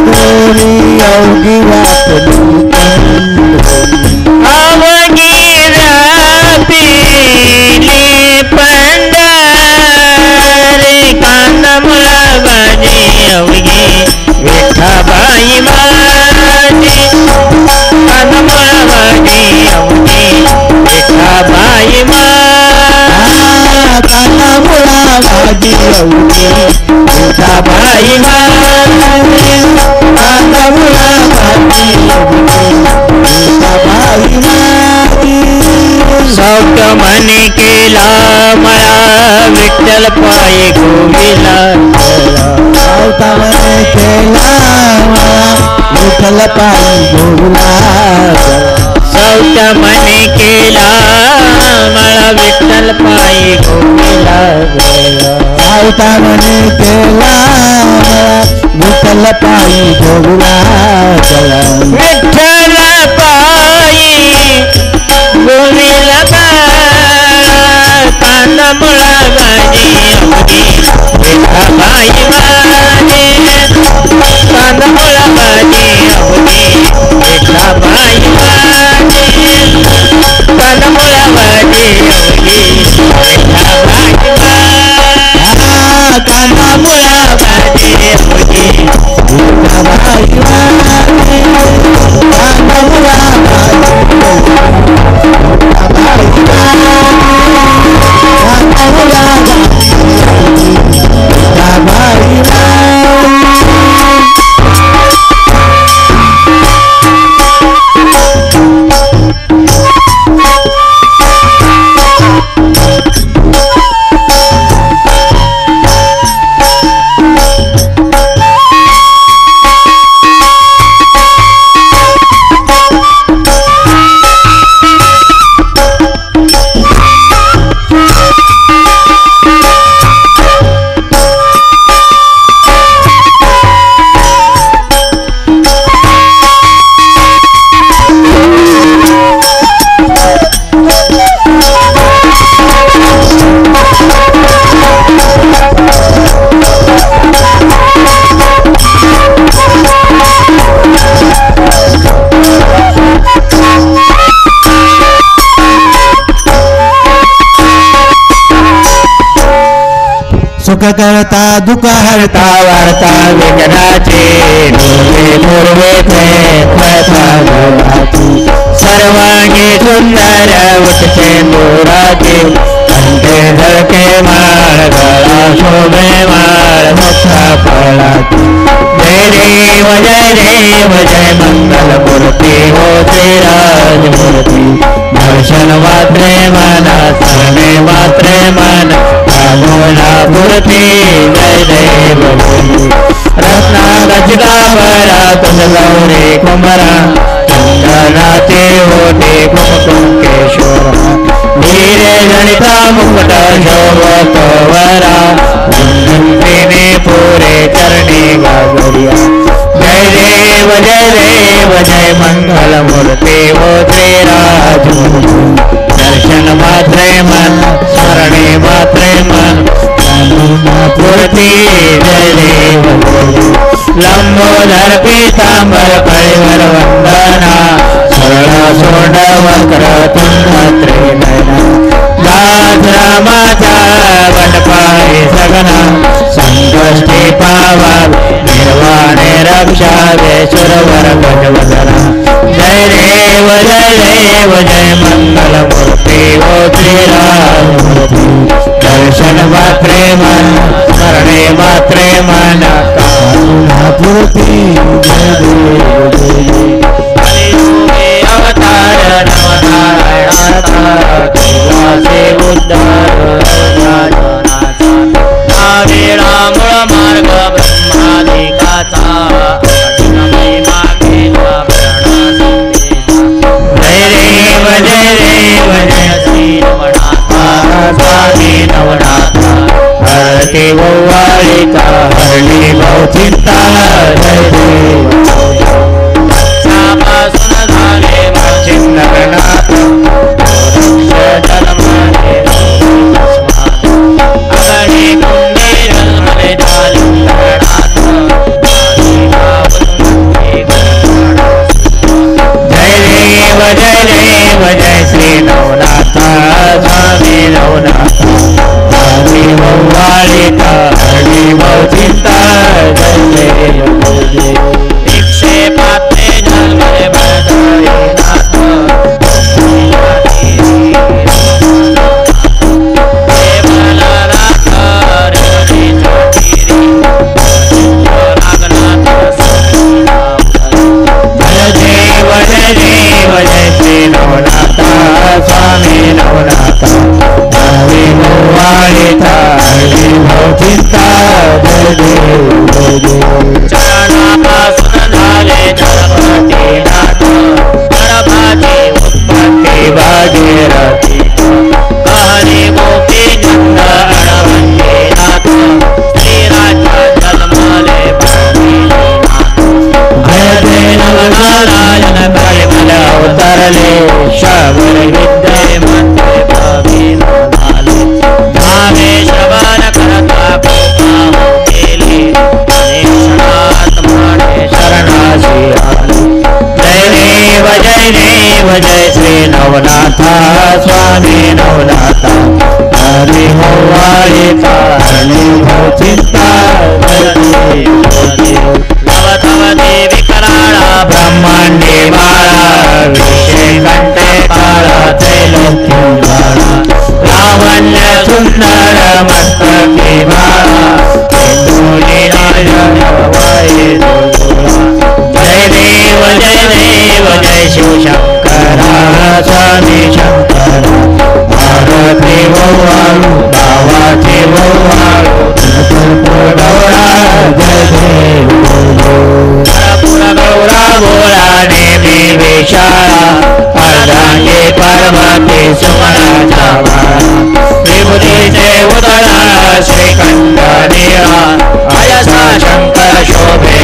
दुरी अवघी व्यापली पंढरी, अवघी व्यापिली पंढरी, कांदमुळं भाजी अवघी विठाबाई माझी, कांदमुळं भाजी अवघी विठाबाई माझी, कांदमुळं भाजी अवघी विठाबाई माझी, कांदमुळं भाजी अवघी विठाबाई माझी. सौख्य म्हणे केला मला विठ्ठल पायी गोविला, सौख्य म्हणे केला मला विठ्ठल पायी गोविला, सौख्य म्हणे केला मला विठ्ठल पायी गोविला, सौख्य म्हणे केला मला विठ्ठल पायी गोविला, विठ्ठल पायी गोविला कांदमुळं भाजी अवघी विठाबाई माझी, कांदमुळं भाजी अवघी विठाबाई माझी, कांदमुळं भाजी अवघी विठाबाई माझी, कांदमुळं भाजी अवघी विठाबाई माझी, कांदमुळं सुख करता दुःख हरता वार्ता विघ्नाचे डोळे पूर्वेचे कथा बोलाची, सर्वांगी सुंदर उठते मोराचे, कंठे झळके माळ गळा शोभे माळ मोठा फळाची. जय देव जय मंगल मूर्ती होते राजमूर्ती, दर्शन मात्रे मन सरणे मात्रे मन कुमरा चंदनाचे होते कुमकुम केशोरा नीरे जनिता मुकुट शोभत वरा वंदने पुरे चरणी गागरिया जय देव जय मंगल मूर्ति वो राज दर्शन मात्रे मन स्मरणे मात्रे मन पूर्ति जय देव लंबोदर पीतांबर परिवर वंदना सरल सोंड वक्र तुंग त्रिनयना दास रामाचा वटपाळी सगना संकष्टी पावा निर्वाणे रक्षावे सुरवर गजवदना जय देव जय मंगल मूर्ति ओ श्रीरामूर्ति दर्शन मात्रे मन स्मरणे मात्रे मन कारुणा पूर्ति जय देव अवतार नवनारायणाचा कैलासे उद्धार नावेळा मूळ मार्ग ब्रह्मादिकाचा महिमा केला जय श्री नवनाथा स्वामी नवनाथा हरते वौवाळिका हरणी भाऊ चिंता जय देव पासून झाले चिन्नगनाथ जन्माने अगणी कुंडे जन्मले जालिंगनाथ जय देव जय श्री नवनाथा स्वामी नवनाथा स्वामी वौवाळिका हरणी भाऊ चिंता जय देव दीक्षे पात्रे जन्मले भरतनाथ देवलनाथ रेवणी चोटिरी नागनाथ जय देव जय श्री नवनाथा स्वामी नवनाथा स्वामी वौवाळिका हरणी भाऊ चिंता जय देव चरणापासून झाले जलपती नाथ गर्भाची उत्पत्ती भागीरथी कहरी गोपी नंद अडवंती नाथ श्रीराजा जन्मले जय नवनारायण परिमल अवतरले श्रवण विद्ये मध्ये भावीन आले धामे श्रवण करता गोपा केले शरणाशी जय देव जय श्री नवनाथा स्वामी नवनाथा हरि वौवाळिका हरणी भाऊ चिंता नवतव देवी कराळा ब्रह्मांडी बाळा विषय कंठे काळा त्रैलोक्य बाळा लावण्य सुंदर मस्तकी बाळा जय देव जय शिव शंकरा स्वामी शंकरा भारती वौवाळू गावाची वौवाळू गौरा जय देव गौरा बोळा नेमी विशाळा अर्धांगी पार्वती सुमनाचा बाळा विभूतीचे उदळा श्रीकंठ निळा अयसा शंकर शोभे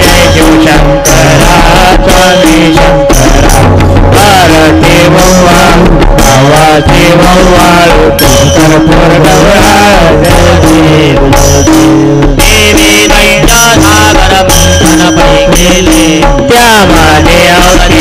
जय शिव शंकरा स्वामी शंकरा भारती वौवाळू गावाची वौवाळू कर्पूर गौरा जय देव देवी दैंड सागर मंथन पै गेले त्यामध्ये अवती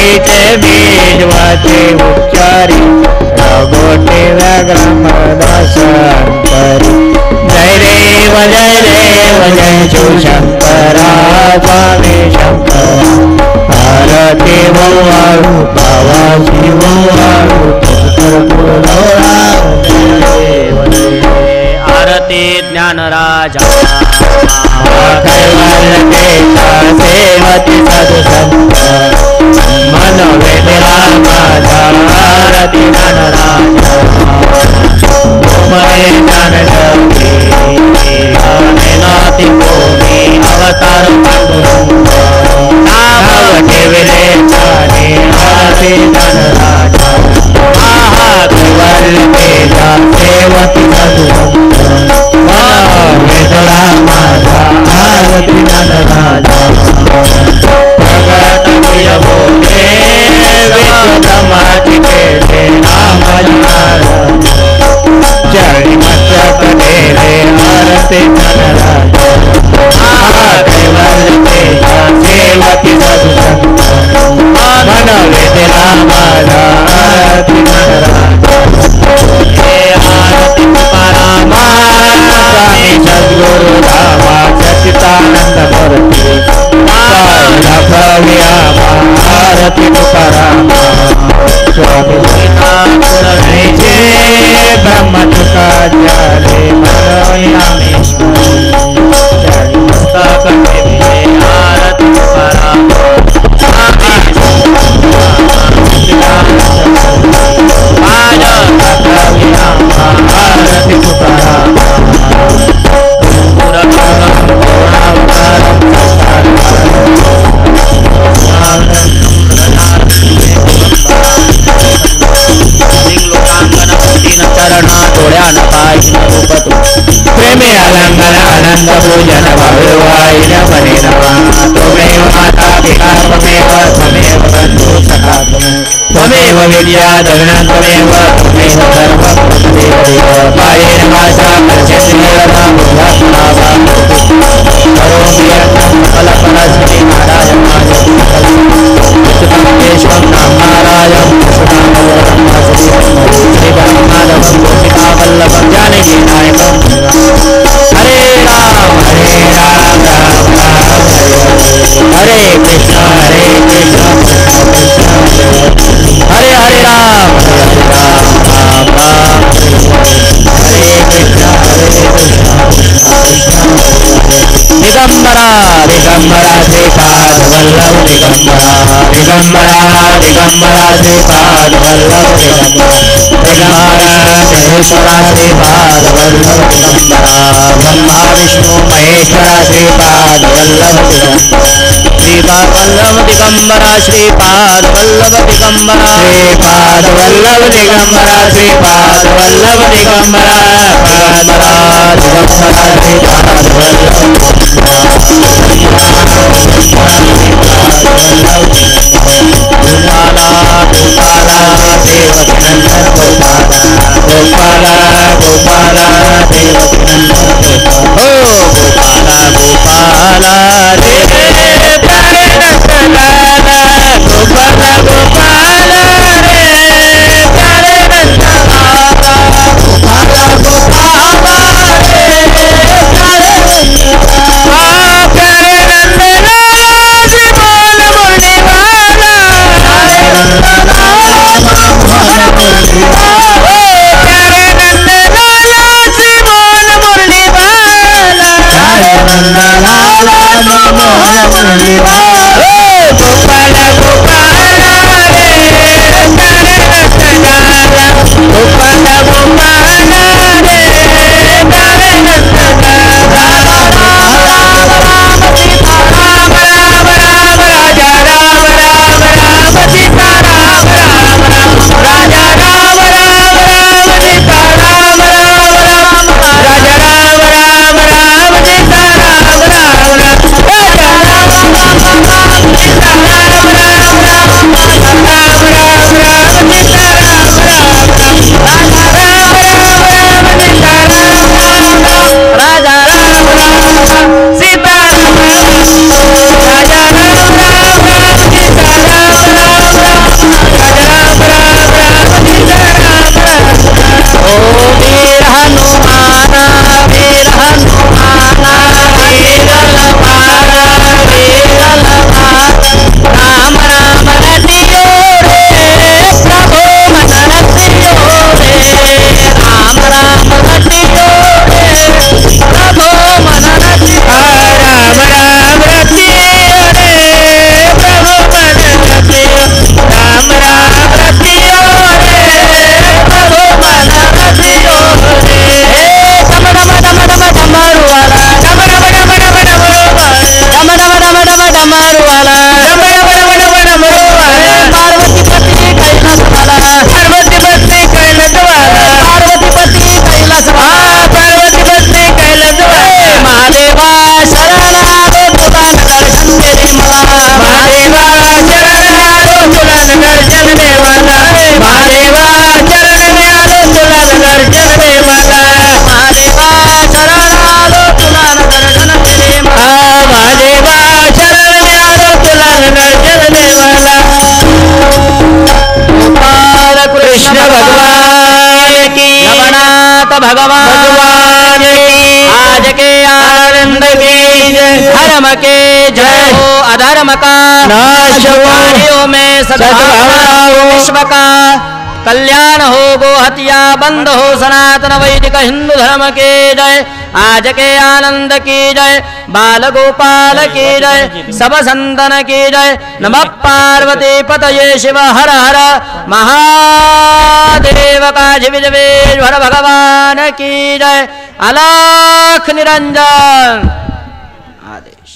कीचे बीज वाचे उच्चारी गोटे व्याघ्रमदासांतरी जय देव जय शिवशंकरा स्वामी शंकरा आरती वंवाळू बाबा शिव आरती ज्ञानराजा सेवती सदसंत मन वेदला माझा आरती ज्ञानराजा मय ज्ञान नाती कोणी अवतार नाव ठेवले छाने आरती ज्ञानराजा केवल केला सेवती सदसंत वेदला माझा आरती ज्ञानराजा प्रगट प्रिय बोले विश्वतमाची केले नामधारा चरणी मस्तक केले आरती ज्ञानराजा केवल केला सेवती सदसंत मन वेदला माझा आरती ज्ञानराजा आरती परामा स्वामी सद्गुरु धामा सच्चिदानंद मूर्ती आरती परामा स्वामी जे ब्रह्म तुकाचार्य मनोयामी मस्तक आरती परामा आरती परामा चरणा डोळ्यान पाहिन रूप प्रेमे अलंकन आनंद पूजन भविवाईन मने नमा त्वमेव माता पिता त्वमेव त्वमेव बन्धु सखा त्वमेव विद्या दगना त्वमेव त्वमेव सर्व त्वमेव पायेन वाचा कर्षेण भूभात्मावा करोमि यत्नं फलफलश्री नारायणाय विष्णुपतेश्वं नामनारायं श्रीपरमाधवं गोपिकावल्लभं जानकी नायकं हरे राम राम राम हरे कृष्ण हरे हरे राम राम राम हरे कृष्ण दिगंबरा दिगंबरा श्रीपाद वल्लभ दिगंबरा दिगंबरा दिगंबरा श्रीपाद वल्लभ दिगंबरा महेश्वरा श्रीपाद वल्लभ दिगंबरा ब्रह्मा विष्णु महेश्वरा श्रीपाद वल्लभ दिगंबरा श्रीपाद वल्लभ दिगंबरा श्रीपाद वल्लभ दिगंबरा श्रीपाद वल्लभ दिगंबरा श्रीपाद वल्लभ दिगंबरा दिगंबरा दिगंबरा श्रीपाद वल्लभ गोपाला गोपाला देवकी नंदन गोपाला गोपाला गोपाला देवकी नंदन गोपाला हो गोपाला गोपाला रे प्यारे नंदलाला गोपाला गोपाला रे प्यारे नंदलाला गोपाला गोपाला रे प्यारे राम भगवान की, आज के आनंद की जय, धर्म के जय हो, अधर्म का नाश हो, में सद्भाव विश्व का कल्याण हो, गो हत्या बंद हो, सनातन वैदिक हिंदू धर्म के जय, आज के आनंद की जय, बाल गोपाल की जय, सब संतन की जय, नमः पार्वती पतये शिव हर हर महादेव का जीविजवेश्वर भगवान की जय, अलख निरंजन आदेश।